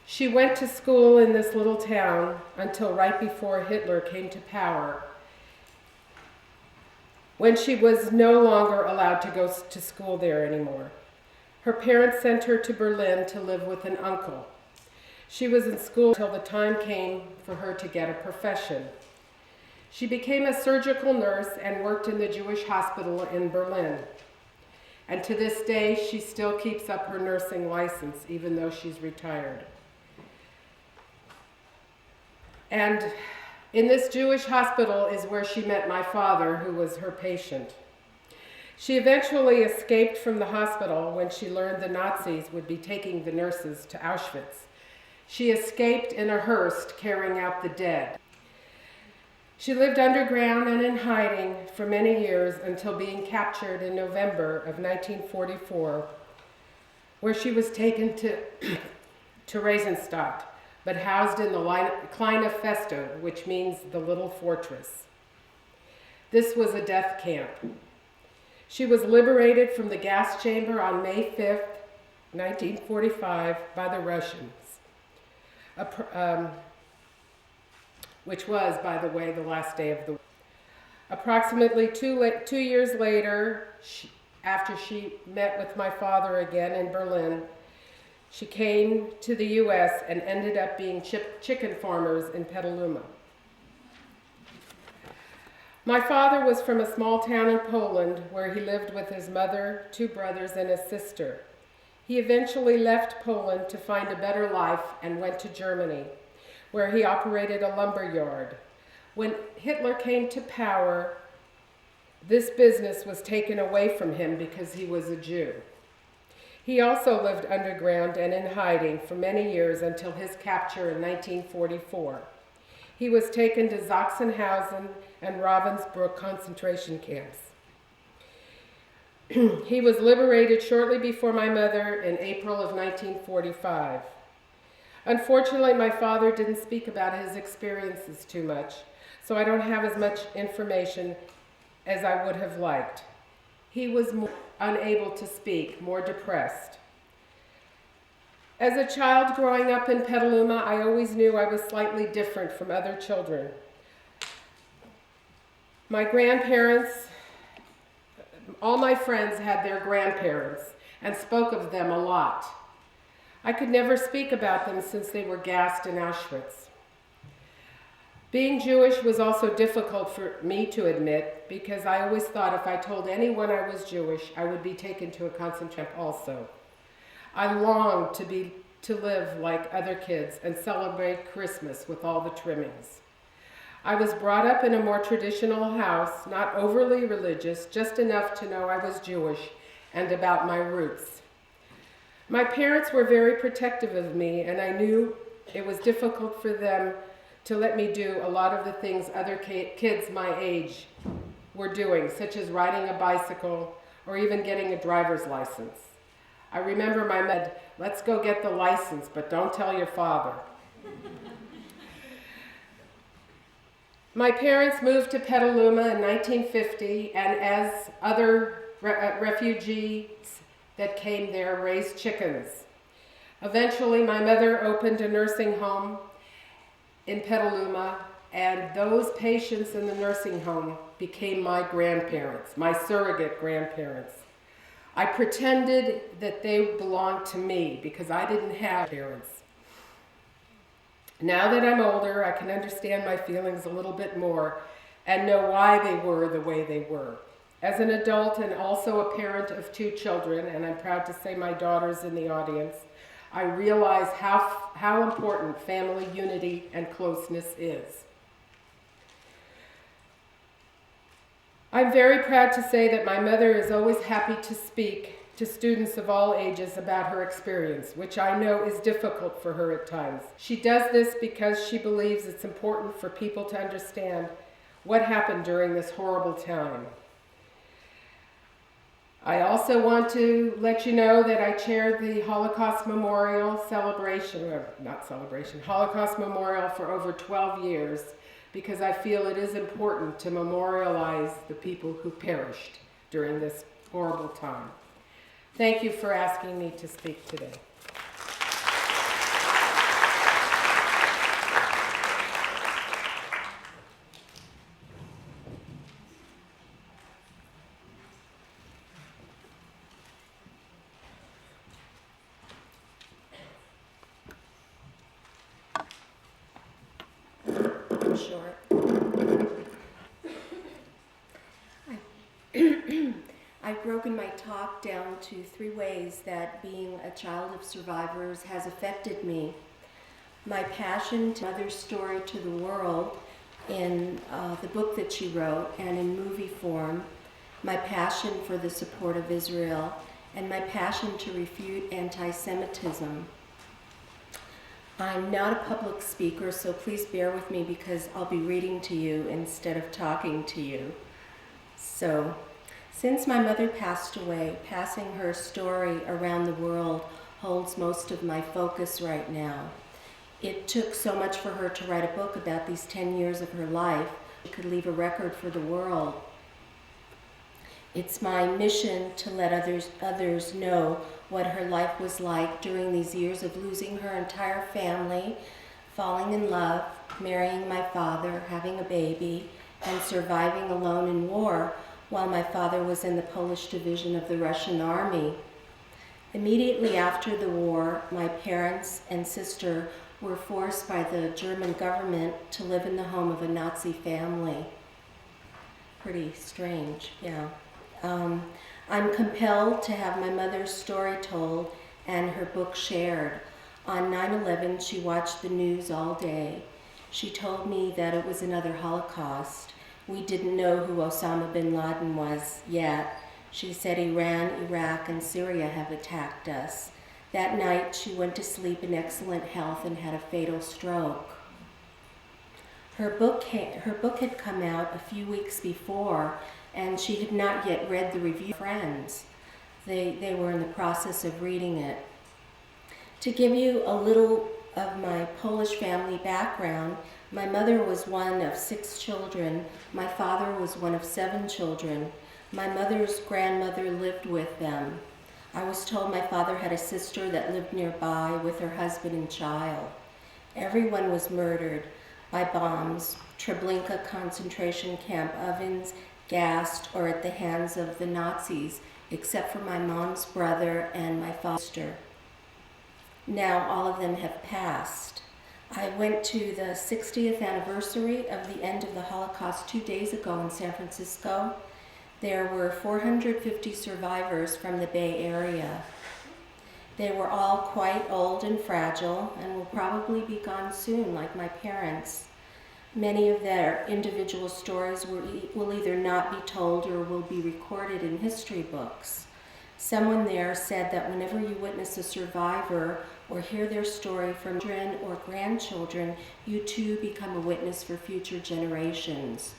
She went to school in this little town until right before Hitler came to power, when she was no longer allowed to go to school there anymore. Her parents sent her to Berlin to live with an uncle. She was in school until the time came for her to get a profession. She became a surgical nurse and worked in the Jewish hospital in Berlin. And to this day, she still keeps up her nursing license, even though she's retired. And in this Jewish hospital is where she met my father, who was her patient. She eventually escaped from the hospital when she learned the Nazis would be taking the nurses to Auschwitz. She escaped in a hearse carrying out the dead. She lived underground and in hiding for many years until being captured in November of 1944, where she was taken to Theresienstadt, but housed in the Kleine Festung, which means the little fortress. This was a death camp. She was liberated from the gas chamber on May 5th, 1945, by the Russians, which was, by the way, the last day of the war. Approximately 2 years later, after she met with my father again in Berlin, she came to the U.S. and ended up being chicken farmers in Petaluma. My father was from a small town in Poland where he lived with his mother, 2 brothers, and a sister. He eventually left Poland to find a better life and went to Germany, where he operated a lumber yard. When Hitler came to power, this business was taken away from him because he was a Jew. He also lived underground and in hiding for many years until his capture in 1944. He was taken to Sachsenhausen and Ravensbrück concentration camps. He was liberated shortly before my mother in April of 1945. Unfortunately, my father didn't speak about his experiences too much, so I don't have as much information as I would have liked. He was more unable to speak, more depressed. As a child growing up in Petaluma, I always knew I was slightly different from other children. My grandparents, all my friends had their grandparents and spoke of them a lot. I could never speak about them since they were gassed in Auschwitz. Being Jewish was also difficult for me to admit because I always thought if I told anyone I was Jewish, I would be taken to a concentration camp also. I longed to live like other kids and celebrate Christmas with all the trimmings. I was brought up in a more traditional house, not overly religious, just enough to know I was Jewish and about my roots. My parents were very protective of me, and I knew it was difficult for them to let me do a lot of the things other kids my age were doing, such as riding a bicycle or even getting a driver's license. I remember my mom said, "Let's go get the license, but don't tell your father." My parents moved to Petaluma in 1950, and as other refugees that came there raised chickens. Eventually, my mother opened a nursing home in Petaluma, and those patients in the nursing home became my grandparents, my surrogate grandparents. I pretended that they belonged to me because I didn't have parents. Now that I'm older, I can understand my feelings a little bit more and know why they were the way they were. As an adult and also a parent of 2 children, and I'm proud to say my daughter's in the audience, I realize how important family unity and closeness is. I'm very proud to say that my mother is always happy to speak to students of all ages about her experience, which I know is difficult for her at times. She does this because she believes it's important for people to understand what happened during this horrible time. I also want to let you know that I chaired the Holocaust Memorial Holocaust Memorial for over 12 years because I feel it is important to memorialize the people who perished during this horrible time. Thank you for asking me to speak today. Short. I've broken my talk down to 3 ways that being a child of survivors has affected me. My passion to mother's story to the world in the book that she wrote and in movie form, my passion for the support of Israel, and my passion to refute anti-Semitism. I'm not a public speaker, so please bear with me because I'll be reading to you instead of talking to you. So, since my mother passed away, passing her story around the world holds most of my focus right now. It took so much for her to write a book about these 10 years of her life. She could leave a record for the world. It's my mission to let others know what her life was like during these years of losing her entire family, falling in love, marrying my father, having a baby, and surviving alone in war while my father was in the Polish division of the Russian army. Immediately after the war, my parents and sister were forced by the German government to live in the home of a Nazi family. Pretty strange, yeah. I'm compelled to have my mother's story told and her book shared. On 9/11, she watched the news all day. She told me that it was another Holocaust. We didn't know who Osama bin Laden was yet. She said Iran, Iraq, and Syria have attacked us. That night, she went to sleep in excellent health and had a fatal stroke. Her book had come out a few weeks before, and she had not yet read the review. Friends, they were in the process of reading it. To give you a little of my Polish family background, my mother was one of 6 children. My father was one of 7 children. My mother's grandmother lived with them. I was told my father had a sister that lived nearby with her husband and child. Everyone was murdered by bombs, Treblinka concentration camp ovens, gassed, or at the hands of the Nazis, except for my mom's brother and my father. Now all of them have passed. I went to the 60th anniversary of the end of the Holocaust 2 days ago in San Francisco. There were 450 survivors from the Bay Area. They were all quite old and fragile and will probably be gone soon, like my parents. Many of their individual stories will either not be told or will be recorded in history books. Someone there said that whenever you witness a survivor or hear their story from children or grandchildren, you too become a witness for future generations.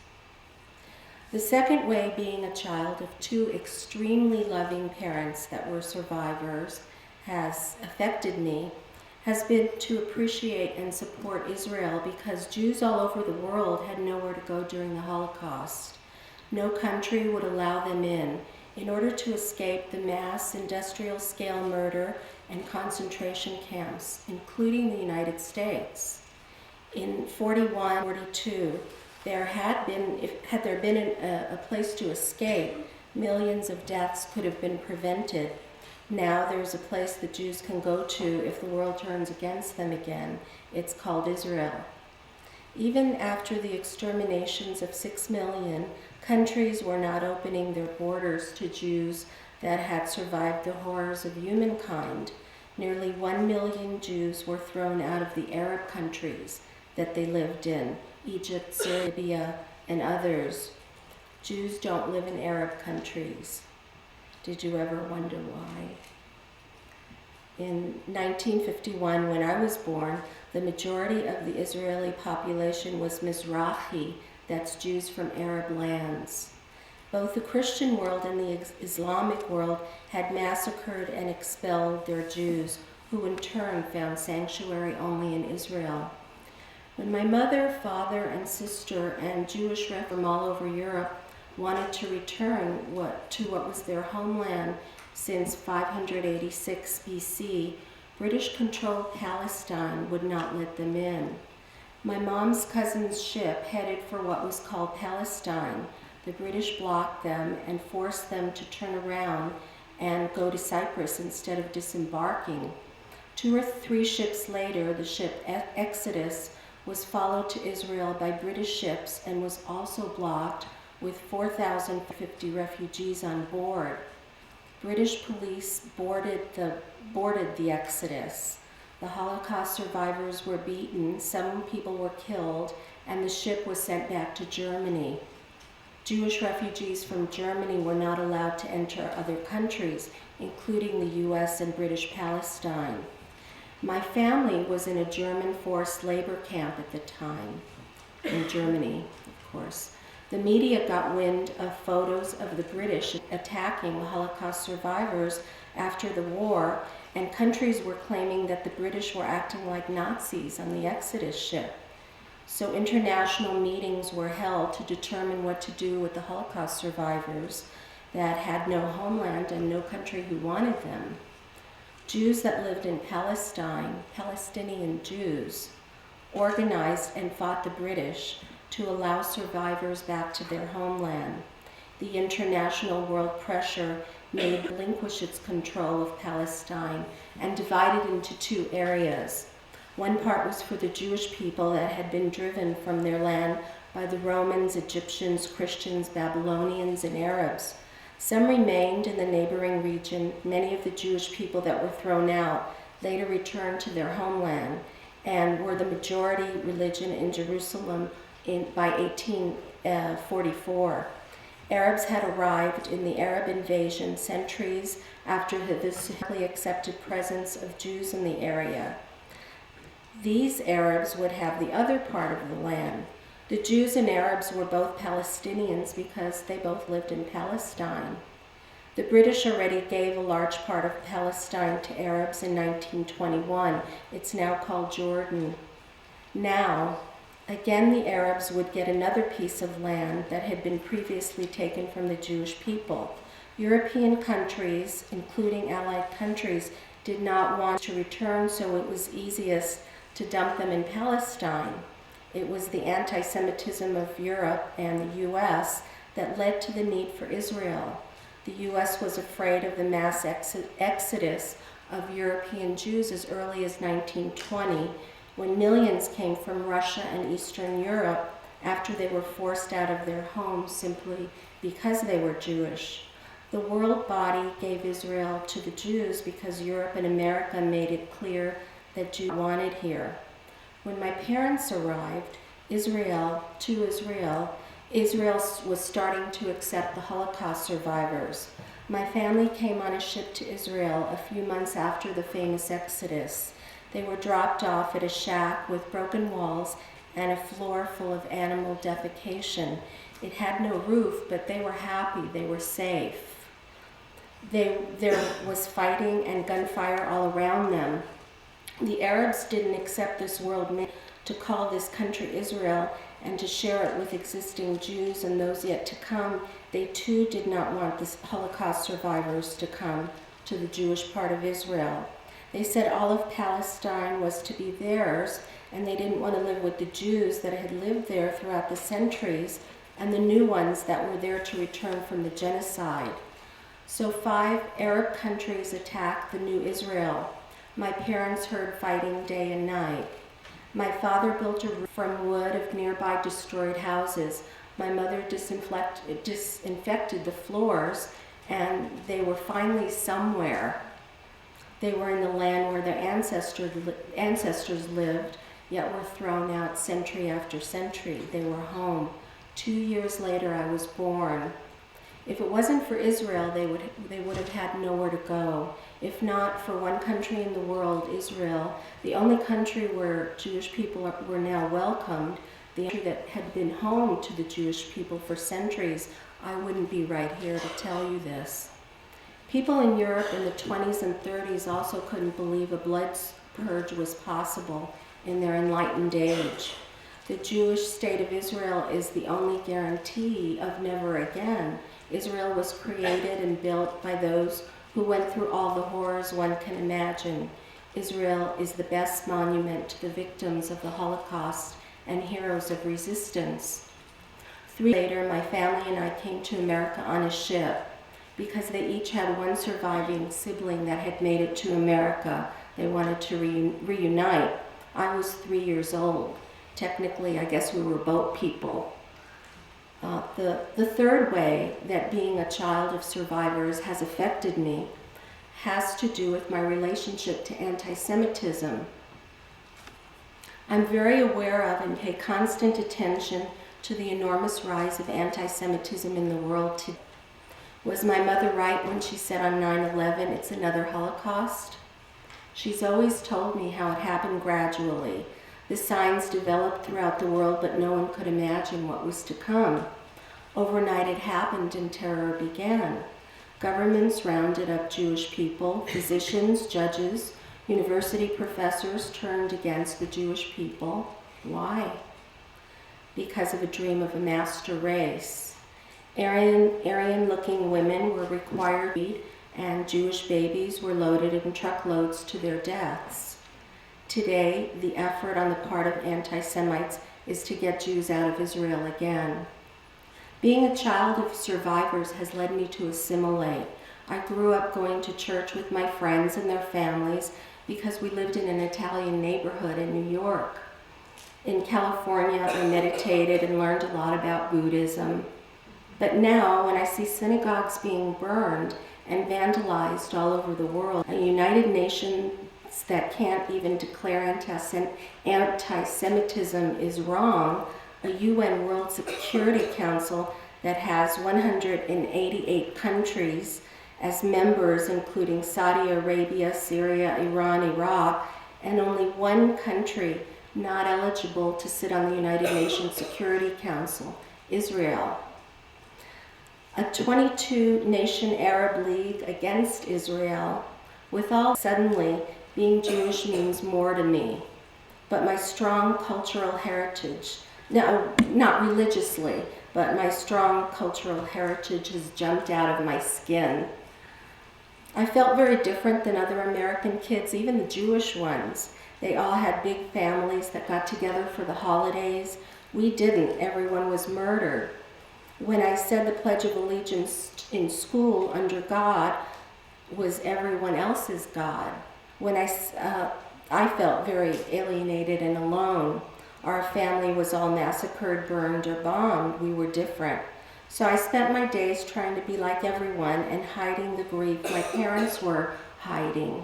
The second way, being a child of 2 extremely loving parents that were survivors, has affected me, has been to appreciate and support Israel because Jews all over the world had nowhere to go during the Holocaust. No country would allow them in order to escape the mass industrial scale murder and concentration camps, including the United States. In 41, 42, had there been a place to escape, millions of deaths could have been prevented. Now there's a place the Jews can go to if the world turns against them again. It's called Israel. Even after the exterminations of 6 million, countries were not opening their borders to Jews that had survived the horrors of humankind. Nearly 1 million Jews were thrown out of the Arab countries that they lived in, Egypt, Syria, and others. Jews don't live in Arab countries. Did you ever wonder why? In 1951, when I was born, the majority of the Israeli population was Mizrahi, that's Jews from Arab lands. Both the Christian world and the Islamic world had massacred and expelled their Jews, who in turn found sanctuary only in Israel. When my mother, father, and sister and Jewish refugees from all over Europe wanted to return to what was their homeland since 586 BC, British-controlled Palestine would not let them in. My mom's cousin's ship headed for what was called Palestine. The British blocked them and forced them to turn around and go to Cyprus instead of disembarking. 2 or 3 ships later, the ship Exodus was followed to Israel by British ships and was also blocked with 4,050 refugees on board. British police boarded the Exodus. The Holocaust survivors were beaten, some people were killed, and the ship was sent back to Germany. Jewish refugees from Germany were not allowed to enter other countries, including the US and British Palestine. My family was in a German forced labor camp at the time, in Germany, of course. The media got wind of photos of the British attacking the Holocaust survivors after the war, and countries were claiming that the British were acting like Nazis on the Exodus ship. So international meetings were held to determine what to do with the Holocaust survivors that had no homeland and no country who wanted them. Jews that lived in Palestine, Palestinian Jews, organized and fought the British to allow survivors back to their homeland. The international world pressure made relinquish its control of Palestine and divided into 2 areas. One part was for the Jewish people that had been driven from their land by the Romans, Egyptians, Christians, Babylonians, and Arabs. Some remained in the neighboring region. Many of the Jewish people that were thrown out later returned to their homeland and were the majority religion in Jerusalem by 1844. Arabs had arrived in the Arab invasion centuries after the historically accepted presence of Jews in the area. These Arabs would have the other part of the land. The Jews and Arabs were both Palestinians because they both lived in Palestine. The British already gave a large part of Palestine to Arabs in 1921. It's now called Jordan. Now, again, the Arabs would get another piece of land that had been previously taken from the Jewish people. European countries, including allied countries, did not want to return, so it was easiest to dump them in Palestine. It was the anti-Semitism of Europe and the US that led to the need for Israel. The US was afraid of the mass exodus of European Jews as early as 1920, when millions came from Russia and Eastern Europe after they were forced out of their homes simply because they were Jewish. The world body gave Israel to the Jews because Europe and America made it clear that Jews wanted here. When my parents arrived, Israel was starting to accept the Holocaust survivors. My family came on a ship to Israel a few months after the famous Exodus. They were dropped off at a shack with broken walls and a floor full of animal defecation. It had no roof, but they were happy, they were safe. There was fighting and gunfire all around them. The Arabs didn't accept this world myth to call this country Israel and to share it with existing Jews and those yet to come. They too did not want the Holocaust survivors to come to the Jewish part of Israel. They said all of Palestine was to be theirs, and they didn't want to live with the Jews that had lived there throughout the centuries and the new ones that were there to return from the genocide. So 5 Arab countries attacked the new Israel. My parents heard fighting day and night. My father built a roof from wood of nearby destroyed houses. My mother disinfected the floors, and they were finally somewhere. They were in the land where their ancestors lived, yet were thrown out century after century. They were home. 2 years later, I was born. If it wasn't for Israel, they would have had nowhere to go. If not for one country in the world, Israel, the only country where Jewish people were now welcomed, the country that had been home to the Jewish people for centuries, I wouldn't be right here to tell you this. People in Europe in the 20s and 30s also couldn't believe a blood purge was possible in their enlightened age. The Jewish state of Israel is the only guarantee of never again. Israel was created and built by those who went through all the horrors one can imagine. Israel is the best monument to the victims of the Holocaust and heroes of resistance. 3 years later, my family and I came to America on a ship because they each had one surviving sibling that had made it to America. They wanted to reunite. I was 3 years old. Technically, I guess we were boat people. The third way that being a child of survivors has affected me has to do with my relationship to anti-Semitism. I'm very aware of and pay constant attention to the enormous rise of anti-Semitism in the world today. Was my mother right when she said on 9/11 it's another Holocaust? She's always told me how it happened gradually. The signs developed throughout the world, but no one could imagine what was to come. Overnight it happened and terror began. Governments rounded up Jewish people, physicians, judges, university professors turned against the Jewish people. Why? Because of a dream of a master race. Aryan-looking women were required to eat, and Jewish babies were loaded in truckloads to their deaths. Today, the effort on the part of anti-Semites is to get Jews out of Israel again. Being a child of survivors has led me to assimilate. I grew up going to church with my friends and their families because we lived in an Italian neighborhood in New York. In California, I meditated and learned a lot about Buddhism. But now, when I see synagogues being burned and vandalized all over the world, a United Nations that can't even declare anti-Semitism is wrong, a UN World Security Council that has 188 countries as members, including Saudi Arabia, Syria, Iran, Iraq, and only one country not eligible to sit on the United Nations Security Council, Israel. A 22-nation Arab League against Israel. Suddenly, being Jewish means more to me. But my strong cultural heritage, no, not religiously, but my strong cultural heritage has jumped out of my skin. I felt very different than other American kids, even the Jewish ones. They all had big families that got together for the holidays. We didn't. Everyone was murdered. When I said the Pledge of Allegiance in school under God was everyone else's God. When I felt very alienated and alone. Our family was all massacred, burned, or bombed. We were different. So I spent my days trying to be like everyone and hiding the grief my parents were hiding.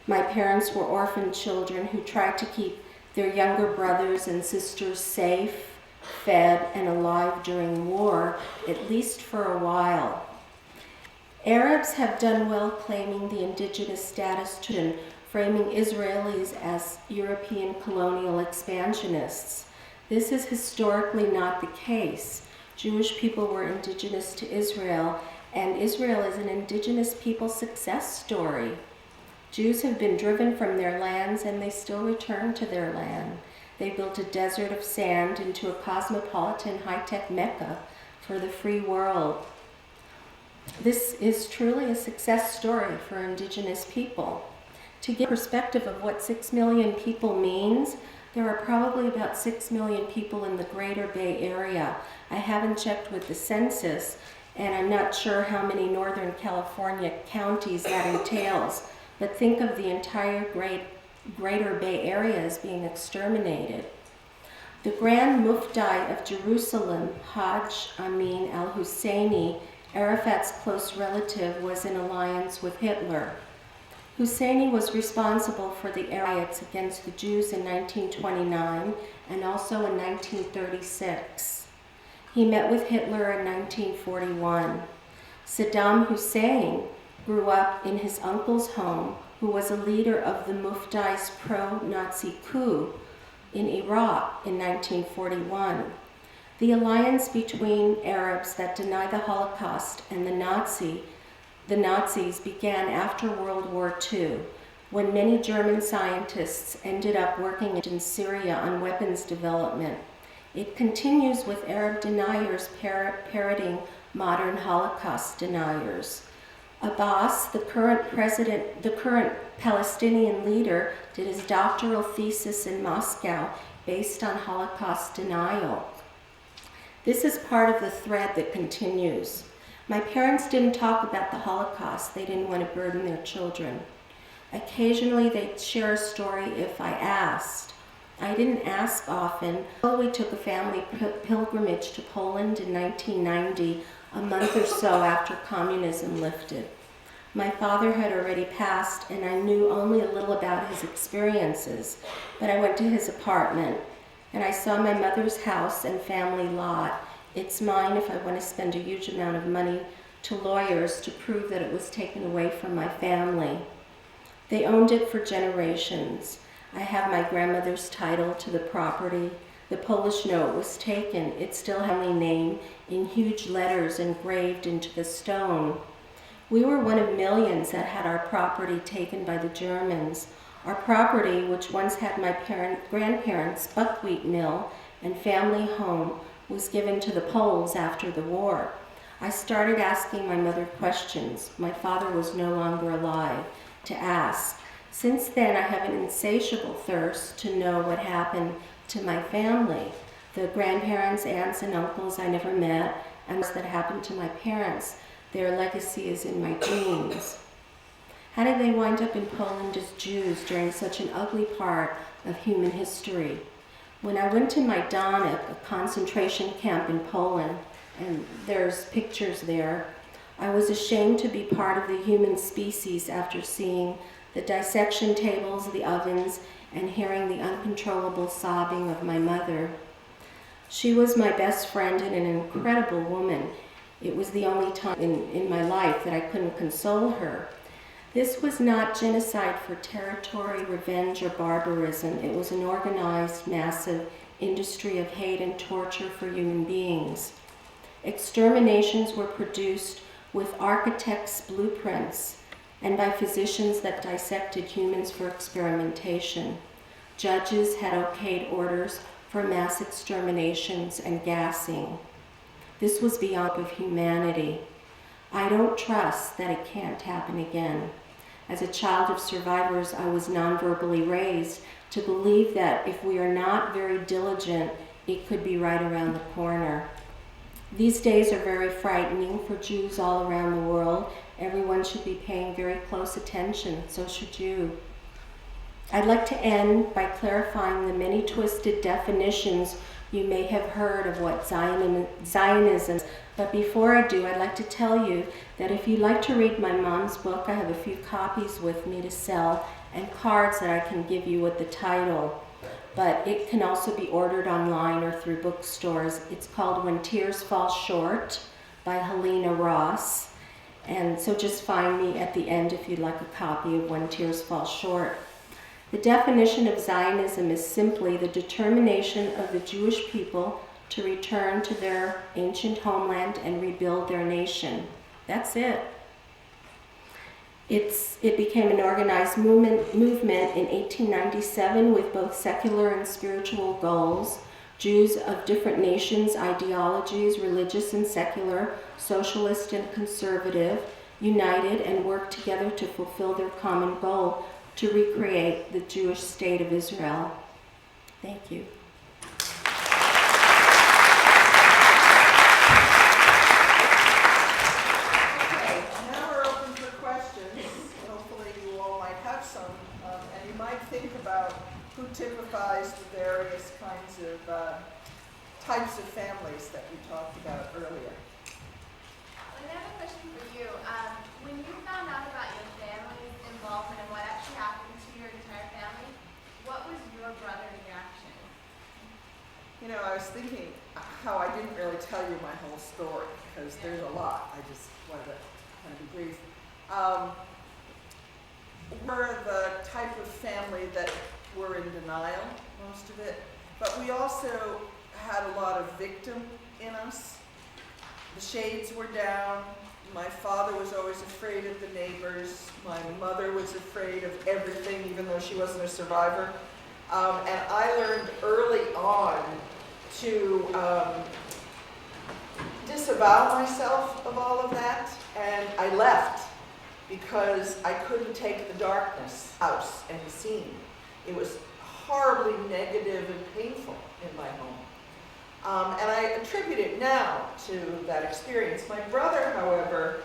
My parents were orphan children who tried to keep their younger brothers and sisters safe, fed, and alive during war, at least for a while. Arabs have done well claiming the indigenous status to framing Israelis as European colonial expansionists. This is historically not the case. Jewish people were indigenous to Israel, and Israel is an indigenous people success story. Jews have been driven from their lands, and they still return to their land. They built a desert of sand into a cosmopolitan high-tech Mecca for the free world. This is truly a success story for indigenous people. To get perspective of what 6 million people means, there are probably about 6 million people in the greater Bay Area. I haven't checked with the census, and I'm not sure how many Northern California counties that entails, but think of the entire great Greater Bay Area is being exterminated. The Grand Mufti of Jerusalem, Hajj Amin al-Husseini, Arafat's close relative, was in alliance with Hitler. Husseini was responsible for the riots against the Jews in 1929 and also in 1936. He met with Hitler in 1941. Saddam Hussein grew up in his uncle's home, who was a leader of the Mufti's pro-Nazi coup in Iraq in 1941. The alliance between Arabs that deny the Holocaust and the Nazis began after World War II, when many German scientists ended up working in Syria on weapons development. It continues with Arab deniers parroting modern Holocaust deniers. Abbas, the current Palestinian leader, did his doctoral thesis in Moscow based on Holocaust denial. This is part of the thread that continues. My parents didn't talk about the Holocaust. They didn't want to burden their children. Occasionally they'd share a story if I asked. I didn't ask often. We took a family pilgrimage to Poland in 1990, a month or so after communism lifted. My father had already passed, and I knew only a little about his experiences, but I went to his apartment, and I saw my mother's house and family lot. It's mine if I want to spend a huge amount of money to lawyers to prove that it was taken away from my family. They owned it for generations. I have my grandmother's title to the property. The Polish note was taken. It still had my name in huge letters engraved into the stone. We were one of millions that had our property taken by the Germans. Our property, which once had my grandparents' buckwheat mill and family home, was given to the Poles after the war. I started asking my mother questions. My father was no longer alive to ask. Since then, I have an insatiable thirst to know what happened to my family, the grandparents, aunts, and uncles I never met, and that happened to my parents. Their legacy is in my dreams. How did they wind up in Poland as Jews during such an ugly part of human history? When I went to Majdanek, a concentration camp in Poland, and there's pictures there, I was ashamed to be part of the human species after seeing the dissection tables, the ovens, and hearing the uncontrollable sobbing of my mother. She was my best friend and an incredible woman. It was the only time in my life that I couldn't console her. This was not genocide for territory, revenge, or barbarism. It was an organized, massive industry of hate and torture for human beings. Exterminations were produced with architects' blueprints and by physicians that dissected humans for experimentation. Judges had okayed orders for mass exterminations and gassing. This was beyond of humanity. I don't trust that it can't happen again. As a child of survivors, I was non-verbally raised to believe that if we are not very diligent, it could be right around the corner. These days are very frightening for Jews all around the world. Everyone should be paying very close attention, so should you. I'd like to end by clarifying the many twisted definitions you may have heard of what Zionism is. But before I do, I'd like to tell you that if you'd like to read my mom's book, I have a few copies with me to sell and cards that I can give you with the title. But it can also be ordered online or through bookstores. It's called When Tears Fall Short by Helena Ross. And so just find me at the end if you'd like a copy of When Tears Fall Short. The definition of Zionism is simply the determination of the Jewish people to return to their ancient homeland and rebuild their nation. That's it. It became an organized movement in 1897 with both secular and spiritual goals. Jews of different nations, ideologies, religious and secular, socialist and conservative, united and worked together to fulfill their common goal to recreate the Jewish state of Israel. Thank you. Okay, now we're open for questions. Hopefully you all might have some, and you might might think about who typifies the various kinds of types of families that we talked about earlier. Well, I have a question for you. When you found out about your family's involvement and what actually happened to your entire family, what was your brother's reaction? You know, I was thinking how I didn't really tell you my whole story, because there's a lot. I just wanted to kind of be brief. We're the type of family that were in denial, most of it, but we also had a lot of victim in us. The shades were down. My father was always afraid of the neighbors. My mother was afraid of everything, even though she wasn't a survivor. And I learned early on to disavow myself of all of that, and I left because I couldn't take the darkness house and scene. It was horribly negative and painful in my home. And I attribute it now to that experience. My brother, however,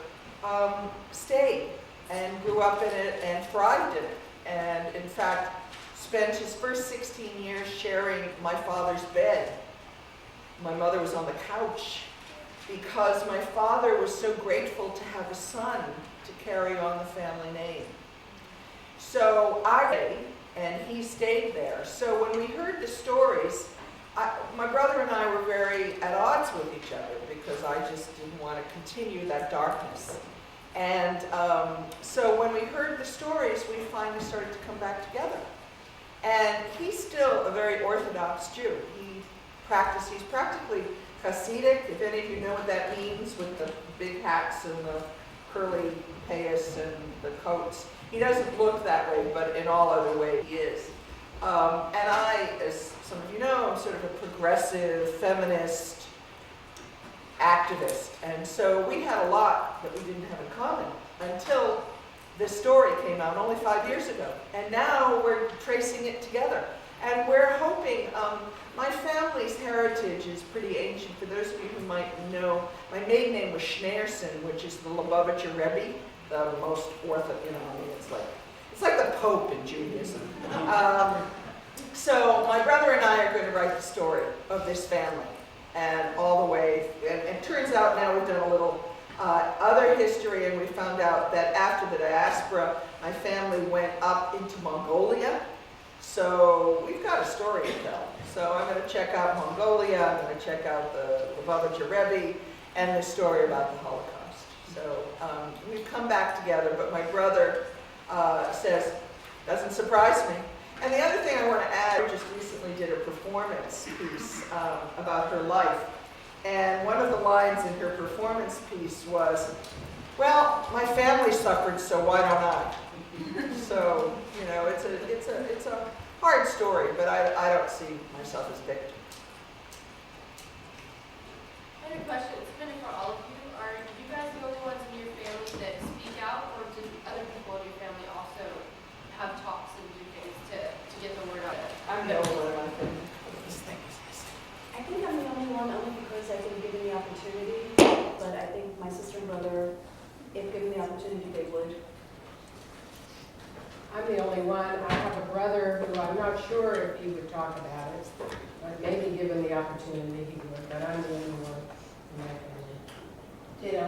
stayed and grew up in it and thrived in it. And in fact, spent his first 16 years sharing my father's bed. My mother was on the couch because my father was so grateful to have a son to carry on the family name. So and he stayed there. So when we heard the stories, my brother and I were very at odds with each other because I just didn't want to continue that darkness. And so when we heard the stories, we finally started to come back together. And he's still a very Orthodox Jew. He's practically Hasidic, if any of you know what that means, with the big hats and the curly payas and the coats. He doesn't look that way, but in all other ways he is. And I, as some of you know, I'm sort of a progressive, feminist activist. And so we had a lot that we didn't have in common until this story came out only 5 years ago. And now we're tracing it together. And we're hoping, my family's heritage is pretty ancient. For those of you who might know, my maiden name was Schneerson, which is the Lubavitcher Rebbe, the most Orthodox, I mean, it's like the Pope in Judaism. So my brother and I are going to write the story of this family, and all the way, and it turns out now we've done a little other history, and we found out that after the diaspora, my family went up into Mongolia. So we've got a story to tell. So I'm going to check out Mongolia, I'm going to check out the Lubavitcher Rebbe, and the story about the Holocaust. So we've come back together, but my brother says, doesn't surprise me. And the other thing I want to add, I just recently did a performance piece about her life. And one of the lines in her performance piece was, well, my family suffered, so why don't I? So, you know, it's a hard story, but I don't see myself as victim. I have a question. It's been for all of you. Are you guys the only ones in your family that speak out, or do other people in your family also have talks and do things to get the word out? I'm the only one in my family. I think I'm the only one, only because I've been given the opportunity, but I think my sister and brother, if given the opportunity, they would. I'm the only one. I have a brother who I'm not sure if he would talk about it, but maybe given the opportunity he would, but I'm the only one in my family. Ditto.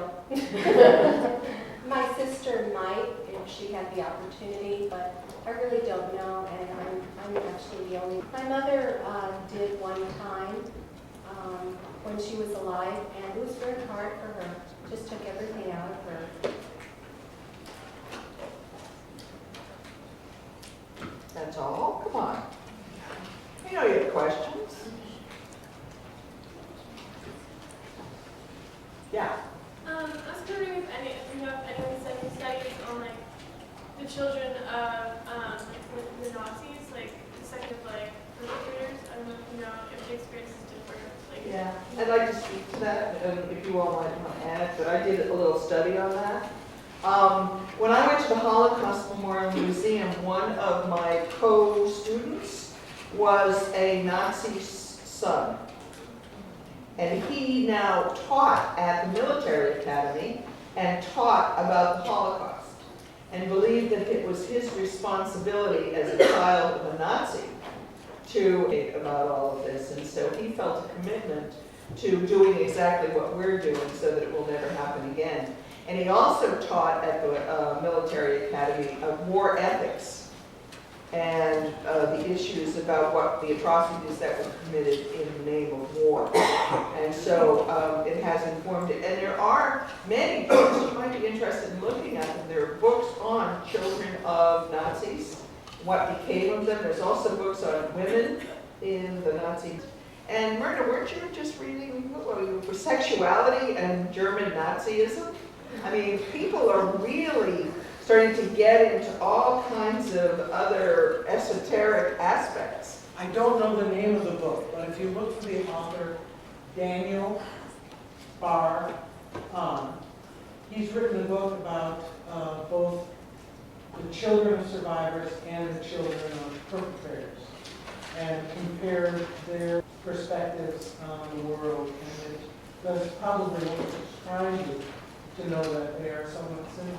My sister might if she had the opportunity, but I really don't know, and I'm actually the only. My mother did one time when she was alive, and it was very hard for her. Just took everything out of her. That's all? Come on. You know you have questions. Yeah. I was wondering if anyone's done any studies on like the children of the Nazis, like the second perpetrators. I don't know if you know if the experience is different. Like, Yeah, I'd like to speak to that, if you all might want to add, but I did a little study on that. When I went to the Holocaust Memorial Museum, one of my co-students was a Nazi son. And he now taught at the military academy and taught about the Holocaust. and believed that it was his responsibility as a child of a Nazi to think about all of this. And so he felt a commitment to doing exactly what we're doing so that it will never happen again. And he also taught at the military academy of war ethics and the issues about what the atrocities that were committed in the name of war. And so it has informed it. And there are many books, you might be interested in looking at them. There are books on children of Nazis, what became of them. There's also books on women in the Nazis. And Myrna, weren't you just reading for sexuality and German Nazism? I mean, people are really starting to get into all kinds of other esoteric aspects. I don't know the name of the book, but if you look for the author, Daniel Barr, he's written a book about both the children of survivors and the children of perpetrators, and compared their perspectives on the world. And that's probably what it's trying to know that they are somewhat similar.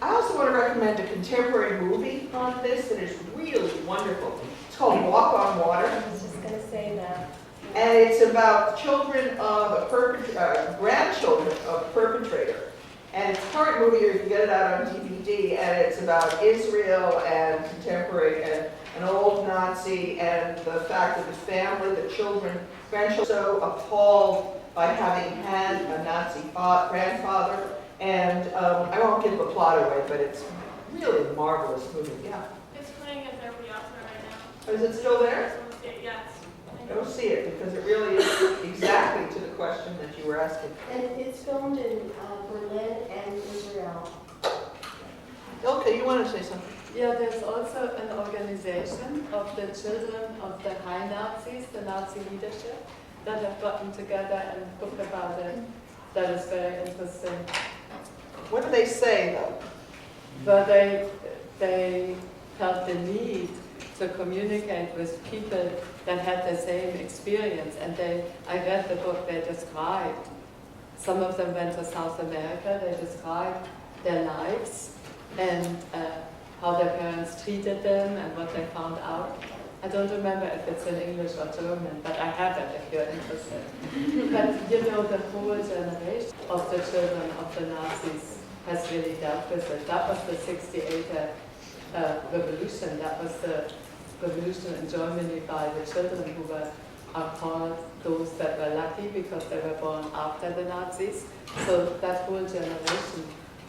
I also want to recommend a contemporary movie on this that is really wonderful. It's called Walk on Water. I was just going to say that. And it's about children of a grandchildren of a perpetrator. And it's a current movie, you can get it out on DVD, and it's about Israel and contemporary and an old Nazi and the fact that the family, the children, grandchildren, so appalled by having had a Nazi grandfather. And I won't give the plot away, but it's really a marvelous movie. Yeah. It's playing at their piazza right now. Oh, is it still there? Yes. Go see it, because it really is exactly to the question that you were asking. And it's filmed in Berlin and Israel. Okay, you want to say something? Yeah, there's also an organization of the children of the high Nazis, the Nazi leadership, that have gotten together and book about it. That is very interesting. What do they say, though? But they felt the need to communicate with people that had the same experience. And I read the book, they described. Some of them went to South America, they described their lives and how their parents treated them and what they found out. I don't remember if it's in English or German, but I have it if you're interested. But you know, the whole generation of the children of the Nazis has really dealt with it. That was the 68 revolution. That was the revolution in Germany by the children who are called those that were lucky because they were born after the Nazis. So that whole generation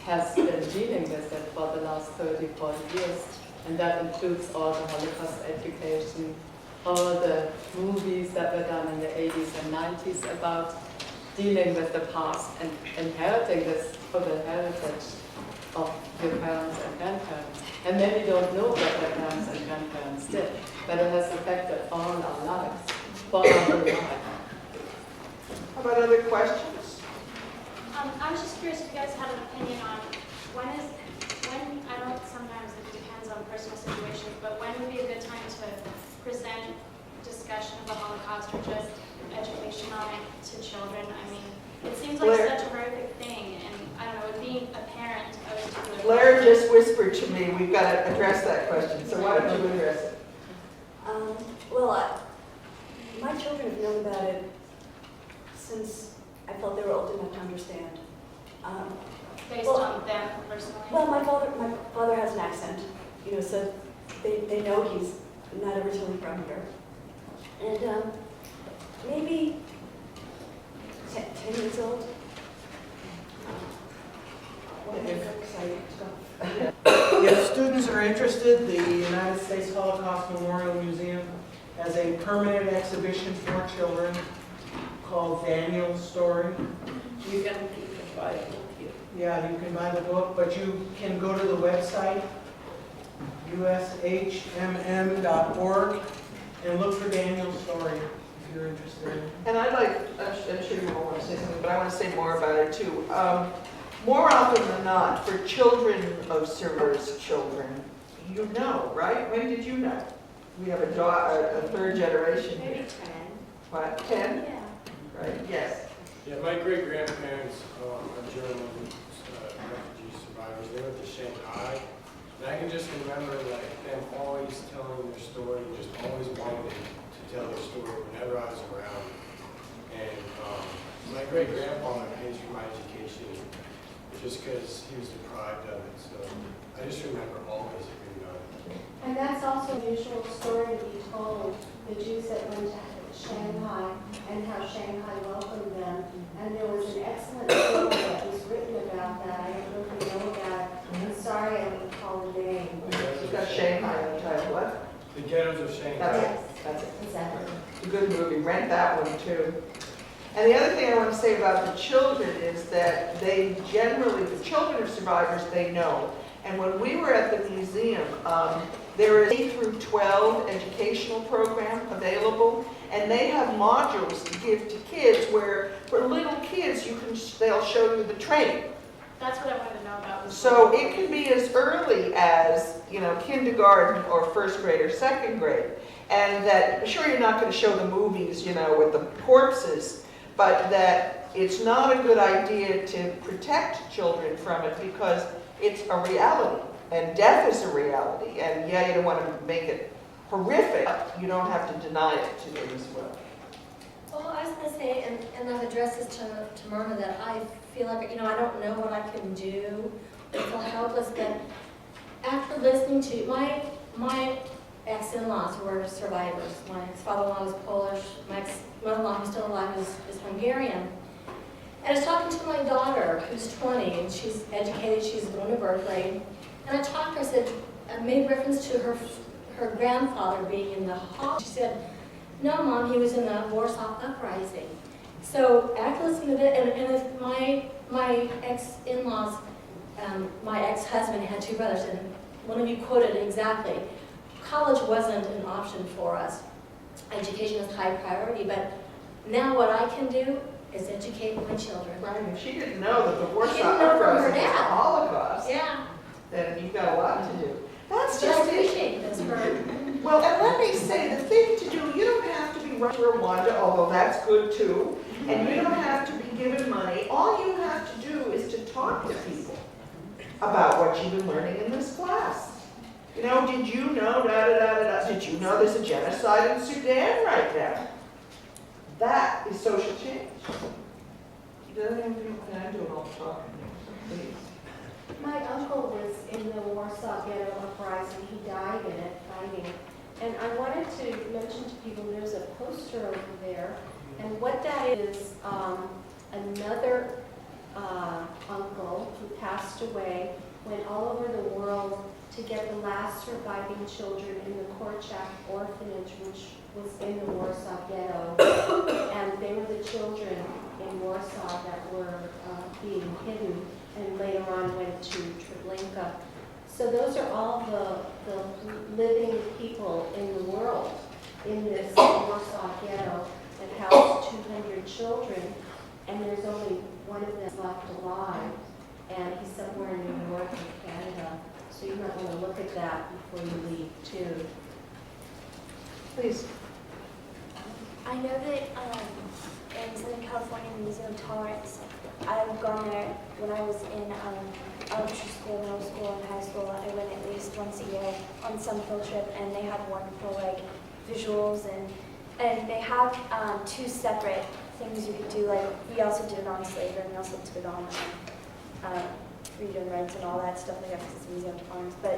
has been dealing with it for the last 30, 40 years. And that includes all the Holocaust education, all the movies that were done in the 80s and 90s about dealing with the past and inheriting this other heritage of your parents and grandparents. And many don't know what their parents and grandparents did, but it has affected all our lives, for our whole life. How about other questions? I was just curious if you guys had an opinion on when, I know sometimes it depends on personal situations, but when would be a good time to present discussion of the Holocaust or just education on it to children? I mean, it seems like Blair. such a horrific thing, and I don't know, being a parent of a particular Blair just whispered to me, we've got to address that question, so why don't you address it? My children have known about it since I felt they were old enough to understand. based on them personally? Well, my father has an accent, so they know he's not originally from here. And maybe 10 years old. If students are interested, the United States Holocaust Memorial Museum has a permanent exhibition for children called Daniel's Story. You can buy it here. Yeah, you can buy the book, but you can go to the website, ushmm.org, and look for Daniel's Story if you're interested. And I'd like, I'm sure you won't want to say something, but I want to say more about it too. More often than not, for children of survivors' children, you know, right? When did you know? We have a third generation Maybe here. 10. What, 10? Yeah. Right, yes. Yeah, my great-grandparents are German refugee survivors. They went to Shanghai And I can just remember like them always telling their story, just always wanted to tell their story whenever I was around. And my great grandfather pays for my education just because he was deprived of it. So I just remember always it being done. And that's also a usual story to be told, the Jews that went to Shanghai and how Shanghai welcomed them. And there was an excellent film that was written about that. I don't know if you know about it. I'm sorry I don't recall the name. You've got Shanghai in the title, what? The Ghettos of Shanghai. That's Yes, it. That's it. exactly. It's a good movie. Rent that one too. And the other thing I want to say about the children is that they generally, the children of survivors, they know. And when we were at the museum, there is a through 12 educational program available, and they have modules to give to kids where, for little kids, they'll show you the training. That's what I wanted to know about. So it can be as early as, kindergarten or first grade or second grade. And that, sure, you're not going to show the movies, with the corpses, but that it's not a good idea to protect children from it because it's a reality. And death is a reality. And yeah, you don't want to make it horrific. You don't have to deny it to them as well. Well, I was going to say, and I've addressed this to Myrna, that I feel like, I don't know what I can do. I feel helpless, but after listening to my ex-in-laws who were survivors, my father-in-law was Polish, my ex-mother-in-law who's still alive is Hungarian. And I was talking to my daughter, who's 20, and she's educated, she's going to Berkeley. And I talked to her, I made reference to her grandfather being in the Holocaust. She said, no, Mom, he was in the Warsaw Uprising. So after listening to that, and if my ex-in-laws, my ex-husband had 2 brothers, and one of you quoted exactly, college wasn't an option for us. Education is high priority, but now what I can do is educate my children. Right, if she didn't know that the Warsaw know from her Uprising was the dad. Holocaust, Yeah. then you've got a lot to do. That's But I just it. appreciate this for Well, and let me say, the thing to do, you don't have to be run to Rwanda, although that's good too, and you don't have to be given money. All you have to do is to talk to people about what you've been learning in this class. Did you know, did you know there's a genocide in Sudan right now? That is social change. Doesn't even think I'm doing all the talking. Please. My uncle was in the Warsaw Ghetto Uprising. He died in it, fighting. And I wanted to mention to people, there's a poster over there. And what that is, another uncle who passed away went all over the world to get the last surviving children in the Korczak orphanage, which was in the Warsaw Ghetto. And they were the children in Warsaw that were being hidden, and later on went to Treblinka. So those are all the living people in the world in this Warsaw Ghetto that housed 200 children, and there's only one of them left alive, and he's somewhere in New York or Canada. So you might want to look at that before you leave too. Please. I know that in Southern California Museum of Tolerance, I've gone there when I was in elementary school, middle school, and high school. I went at least once a year on some field trip, and they had wonderful visuals, and they have 2 separate things you could do. We also did it on slavery, and we also did it on freedom rights and all that stuff. I guess it's a Museum of Tolerance, but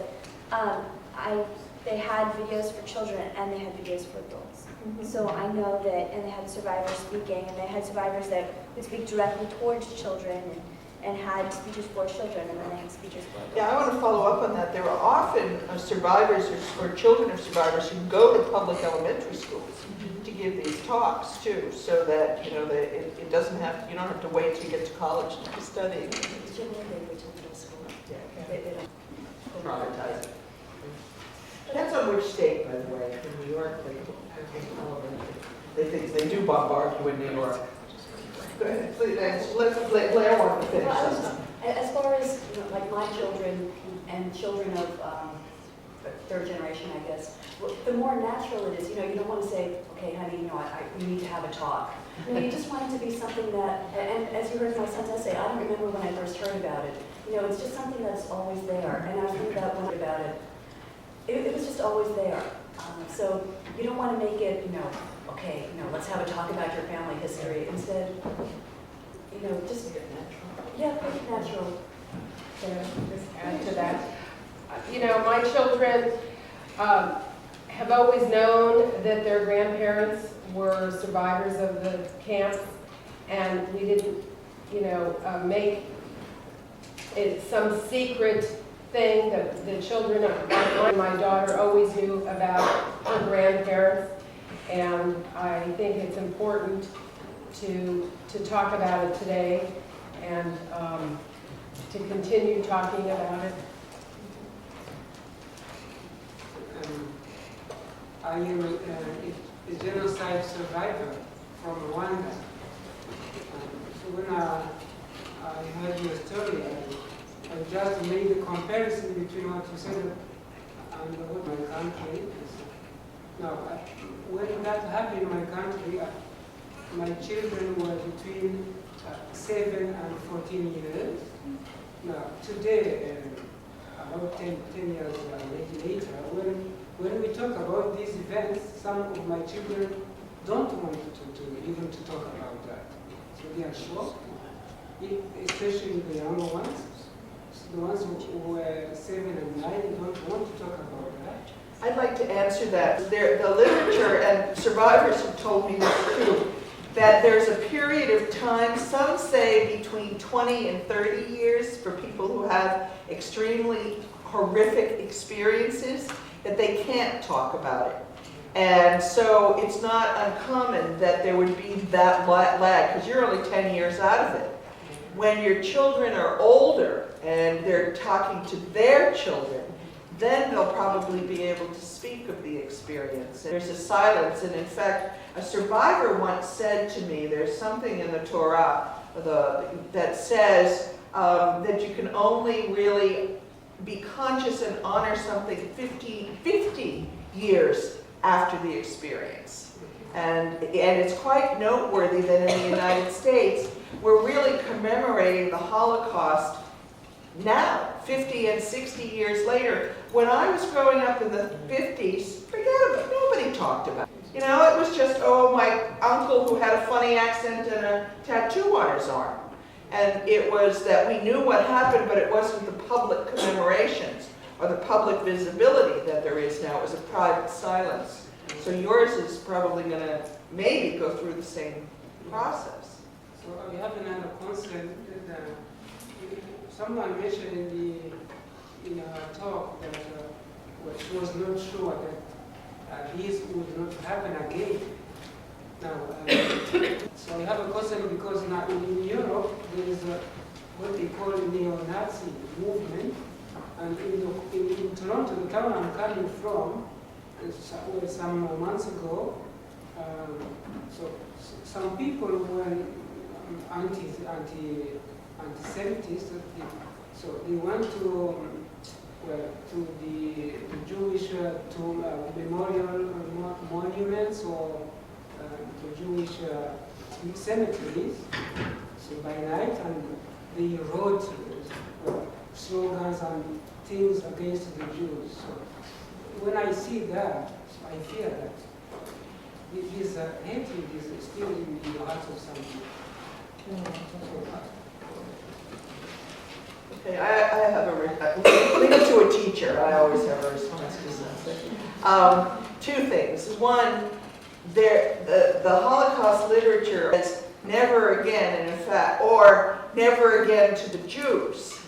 they had videos for children and they had videos for adults. Mm-hmm. So I know that, and they had survivors speaking, and they had survivors that would speak directly towards children and had speeches for children, and then they had speeches for adults. Yeah, I want to follow up on that. There are often survivors or children of survivors who go to public elementary schools to give these talks too, so that it doesn't have you don't have to wait till you get to college to study. Traumatize it. Depends on which state, by the way. In New York, they think they do bombard you in New York. Go ahead, please. Let's Blair want to finish. As far as my children and children of third generation, I guess, the more natural it is. You don't want to say, okay, honey, we need to have a talk. And I just want it to be something that, and as you heard my son's essay, I don't remember when I first heard about it. You know, it's just something that's always there. And I think that when I heard about it, it was just always there. So you don't want to make it, you know, okay, you know, let's have a talk about your family history. Instead, you know, just make it natural. Yeah, make it natural. Yeah, just add to that. You know, my children have always known that their grandparents were survivors of the camps, and we didn't, you know, make it some secret thing that the children of my daughter always knew about her grandparents, and I think it's important to talk about it today and to continue talking about it. I am a genocide survivor from Rwanda. So when I heard your story, I just made a comparison between what you said and what my country is. Now, when that happened in my country, my children were between 7 and 14 years. Now, today, about 10 years later, when we talk about these events, some of my children don't want to even to talk about that. So they are shocked, especially the younger ones. The ones who were 7 and 9 don't want to talk about that. I'd like to answer that. The literature and survivors have told me this too, that there's a period of time, some say between 20 and 30 years for people who have extremely horrific experiences, that they can't talk about it. And so it's not uncommon that there would be that lag, because you're only 10 years out of it. When your children are older and they're talking to their children, then they'll probably be able to speak of the experience. There's a silence, and in fact, a survivor once said to me, there's something in the Torah that says that you can only really be conscious and honor something 50 years after the experience. And it's quite noteworthy that in the United States, we're really commemorating the Holocaust now, 50 and 60 years later. When I was growing up in the 50s, forget about it, nobody talked about it. You know, it was just, oh, my uncle who had a funny accent and a tattoo on his arm. And it was that we knew what happened, but it wasn't the public commemorations or the public visibility that there is now. It was a private silence. So yours is probably going to maybe go through the same process. So I have another concept that someone mentioned in a talk that she was not sure that this would not happen again. Now, so I have a question because now in Europe there is what they call a neo-Nazi movement, and in Toronto, the town I'm coming from, some months ago, so some people were anti-Semites, so they went to the Jewish memorial monuments or the Jewish cemeteries, so by night, and they wrote slogans and things against the Jews. So when I see that, I fear that this hatred is still in the hearts of some people. Okay, I have leave it to a teacher. I always have a response to something. Two things. One, the Holocaust literature is never again, and in fact, or never again to the Jews.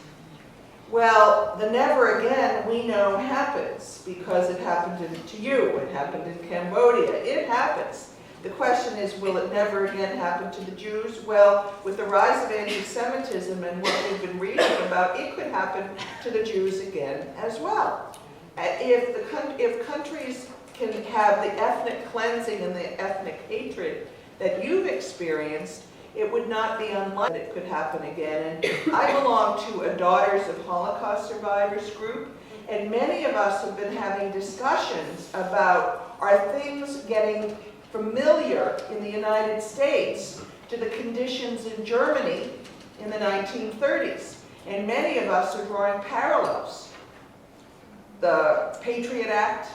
Well, the never again we know happens because it happened to you. It happened in Cambodia. It happens. The question is, will it never again happen to the Jews? Well, with the rise of anti-Semitism and what we've been reading about, it could happen to the Jews again as well. If countries can have the ethnic cleansing and the ethnic hatred that you've experienced, it would not be unlikely that it could happen again. And I belong to a Daughters of Holocaust Survivors group, and many of us have been having discussions about, are things getting familiar in the United States to the conditions in Germany in the 1930s. And many of us are drawing parallels. The Patriot Act,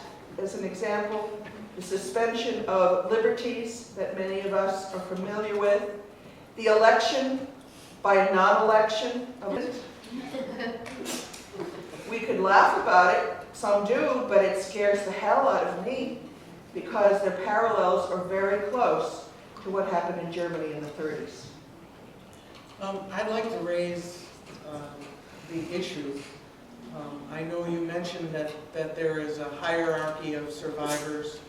as an example, the suspension of liberties that many of us are familiar with, the election by a non-election of it. We could laugh about it, some do, but it scares the hell out of me because their parallels are very close to what happened in Germany in the 30s. I'd like to raise the issue. I know you mentioned that there is a hierarchy of survivors,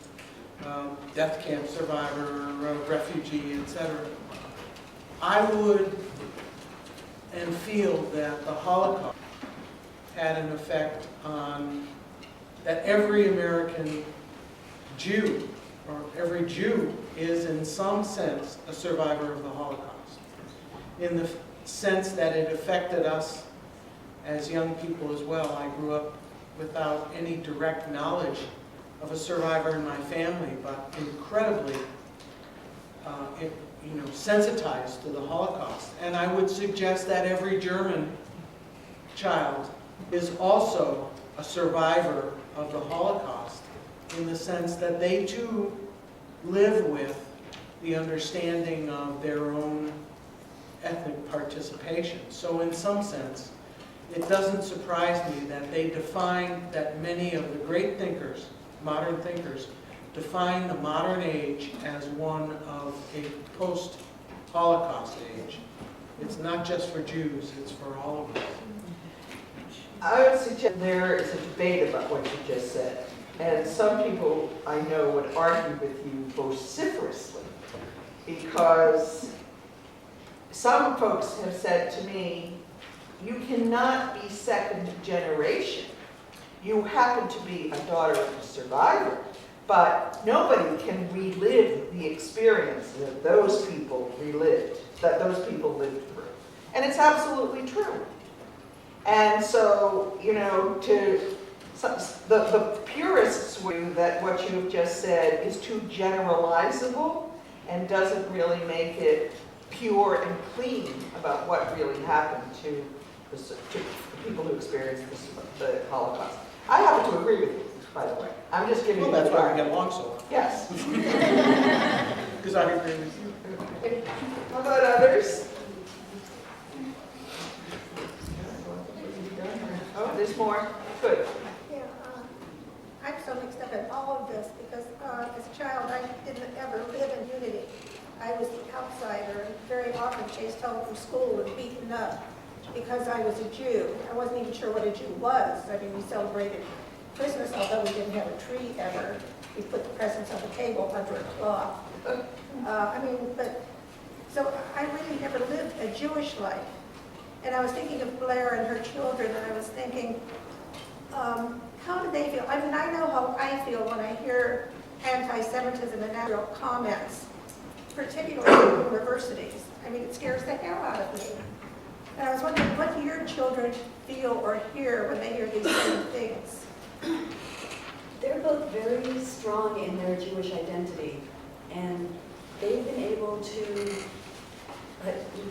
death camp survivor, refugee, etc. I would and feel that the Holocaust had an effect on that every American Jew, or every Jew, is in some sense a survivor of the Holocaust, in the sense that it affected us as young people as well. I grew up without any direct knowledge of a survivor in my family, but incredibly sensitized to the Holocaust. And I would suggest that every German child is also a survivor of the Holocaust, in the sense that they too live with the understanding of their own ethnic participation. So in some sense, it doesn't surprise me that they define, that many of the great thinkers, modern thinkers, define the modern age as one of a post-Holocaust age. It's not just for Jews, it's for all of us. I would suggest there is a debate about what you just said. And some people I know would argue with you vociferously, because some folks have said to me, you cannot be second generation. You happen to be a daughter of a survivor, but nobody can relive the experience that those people relived, that those people lived through. And it's absolutely true. And so, the purists view that what you have just said is too generalizable and doesn't really make it pure and clean about what really happened to the people who experienced the Holocaust. I happen to agree with you, by the way. I'm just giving you the that's why we get along so well. Yes. Because I agree with you. How about others? Oh, there's more? Good. Yeah, I'm so mixed up in all of this because as a child I didn't ever live in unity. I was the outsider and very often chased home from school and beaten up because I was a Jew. I wasn't even sure what a Jew was. I mean, we celebrated Christmas, although we didn't have a tree ever. We put the presents on the table under a cloth. So I really never lived a Jewish life. And I was thinking of Blair and her children, and I was thinking, how do they feel? I mean, I know how I feel when I hear anti-Semitism and natural comments, particularly in universities. I mean, it scares the hell out of me. And I was wondering, what do your children feel or hear when they hear these same things? They're both very strong in their Jewish identity, and they've been able to,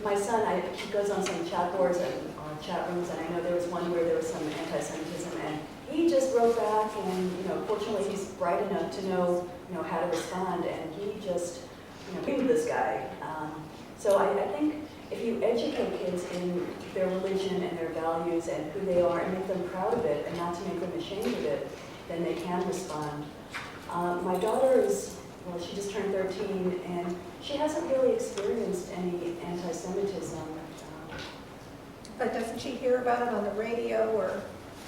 my son, he goes on some chat boards and chat rooms, and I know there was one where there was some anti-Semitism, and he just wrote back, and fortunately he's bright enough to know, how to respond, and he just, knew this guy. So I think if you educate kids in their religion and their values and who they are and make them proud of it and not to make them ashamed of it, then they can respond. My daughter is, well, she just turned 13, and she hasn't really experienced any anti-Semitism. But doesn't she hear about it on the radio or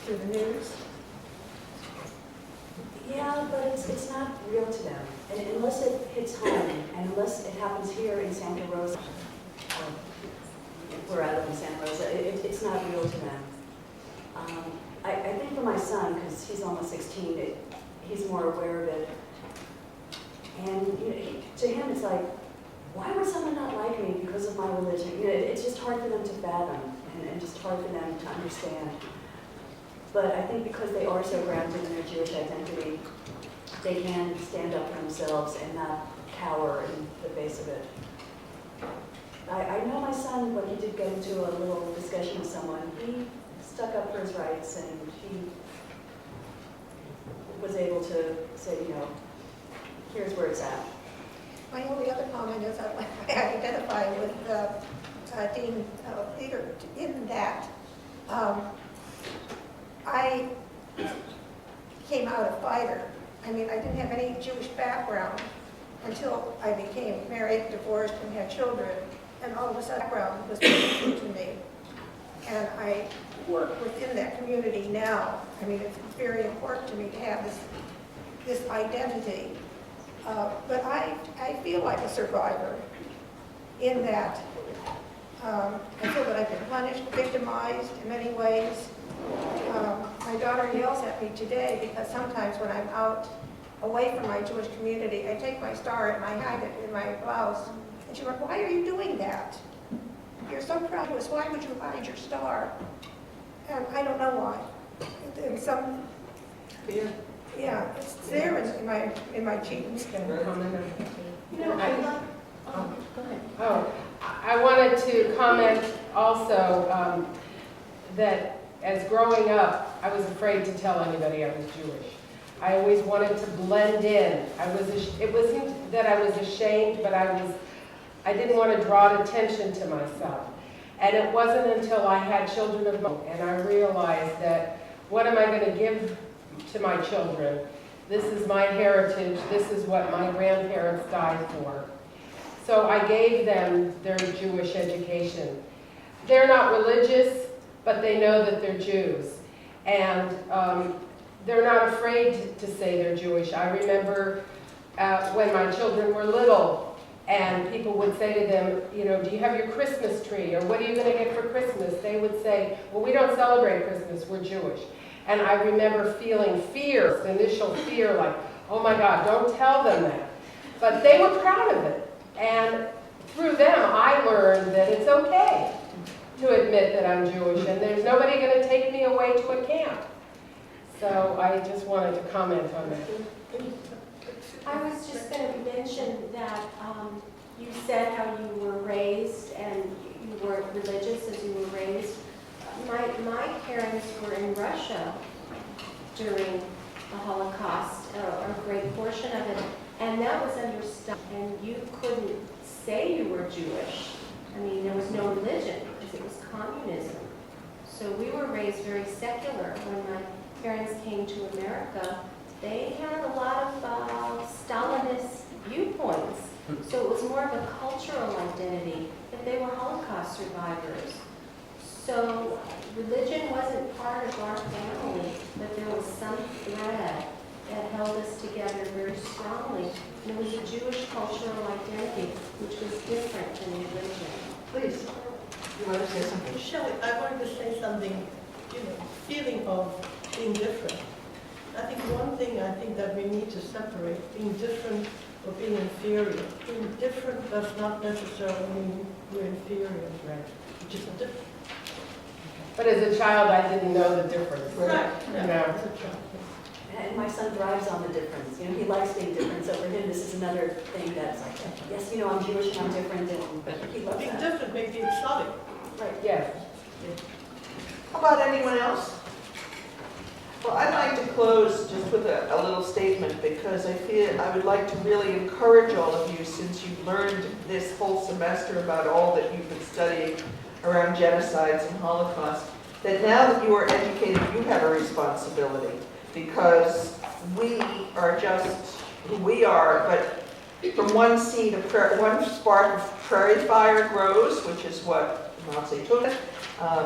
through the news? Yeah, but it's not real to them. And unless it hits home, and unless it happens here in Santa Rosa, where I live in Santa Rosa, it's not real to them. I think for my son, because he's almost 16, he's more aware of it. And to him, it's like, why would someone not like me because of my religion? It's just hard for them to fathom, and just hard for them to understand. But I think because they are so grounded in their Jewish identity, they can stand up for themselves and not cower in the face of it. I know my son, when he did get into a little discussion with someone, he stuck up for his rights and he was able to say, you know, here's where it's at. My only other comment is I identify with Dean Leeder in that I came out a fighter. I mean, I didn't have any Jewish background until I became married, divorced, and had children, and all of a sudden background was new to me. And I work within that community now. I mean, it's very important to me to have this identity. But I feel like a survivor in that I feel that I've been punished, victimized in many ways. My daughter yells at me today because sometimes when I'm out away from my Jewish community, I take my star and I hide it in my blouse. And she goes, why are you doing that? You're so proud of us. Why would you hide your star? And I don't know why. In some fear. Yeah, it's there in my genes. You know, go ahead. Oh, I wanted to comment also that as growing up, I was afraid to tell anybody I was Jewish. I always wanted to blend in. It wasn't that I was ashamed, but I didn't want to draw attention to myself. And it wasn't until I had children of my own and I realized that what am I going to give to my children? This is my heritage. This is what my grandparents died for. So I gave them their Jewish education. They're not religious, but they know that they're Jews. And they're not afraid to say they're Jewish. I remember when my children were little, and people would say to them, you know, do you have your Christmas tree? Or what are you going to get for Christmas? They would say, well, we don't celebrate Christmas, we're Jewish. And I remember feeling fear, initial fear, like, oh my God, don't tell them that. But they were proud of it. And through them, I learned that it's okay to admit that I'm Jewish, and there's nobody going to take me away to a camp. So I just wanted to comment on that. I was just going to mention that you said how you were raised and you weren't religious as you were raised. My parents were in Russia during the Holocaust, a great portion of it, and that was understood. And you couldn't say you were Jewish. I mean, there was no religion because it was communism. So we were raised very secular. When my parents came to America, they had a lot of Stalinist viewpoints. So it was more of a cultural identity, that they were Holocaust survivors. So religion wasn't part of our family, but there was some thread that held us together very strongly. And it was a Jewish cultural identity, which was different than religion. Please, you want to say something? Shelley, I wanted to say something, feeling of being different. I think one thing I think that we need to separate, being different or being inferior. Being different does not necessarily mean we're inferior. Right. Which is a difference. But as a child, I didn't know the difference. Right. Yeah. As a child. And my son thrives on the difference. He likes being different. So for him, this is another thing that's like, yes, I'm Jewish and I'm different, and he loves Being that. different makes you exotic. Right. Yes. How about anyone else? Well, I'd like to close just with a little statement because I feel I would like to really encourage all of you, since you've learned this whole semester about all that you've been studying around genocides and Holocaust, that now that you are educated, you have a responsibility, because we are just who we are, but from one seed, one spark of prairie fire grows, which is what Mao Zedong,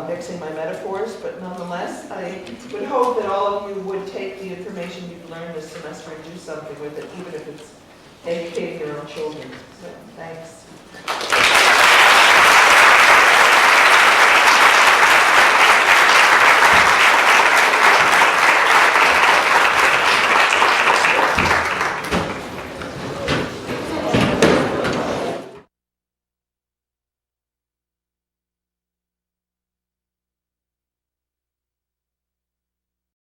mixing my metaphors, but nonetheless, I would hope that all of you would take the information you've learned this semester and do something with it, even if it's educating your own children. So, thanks.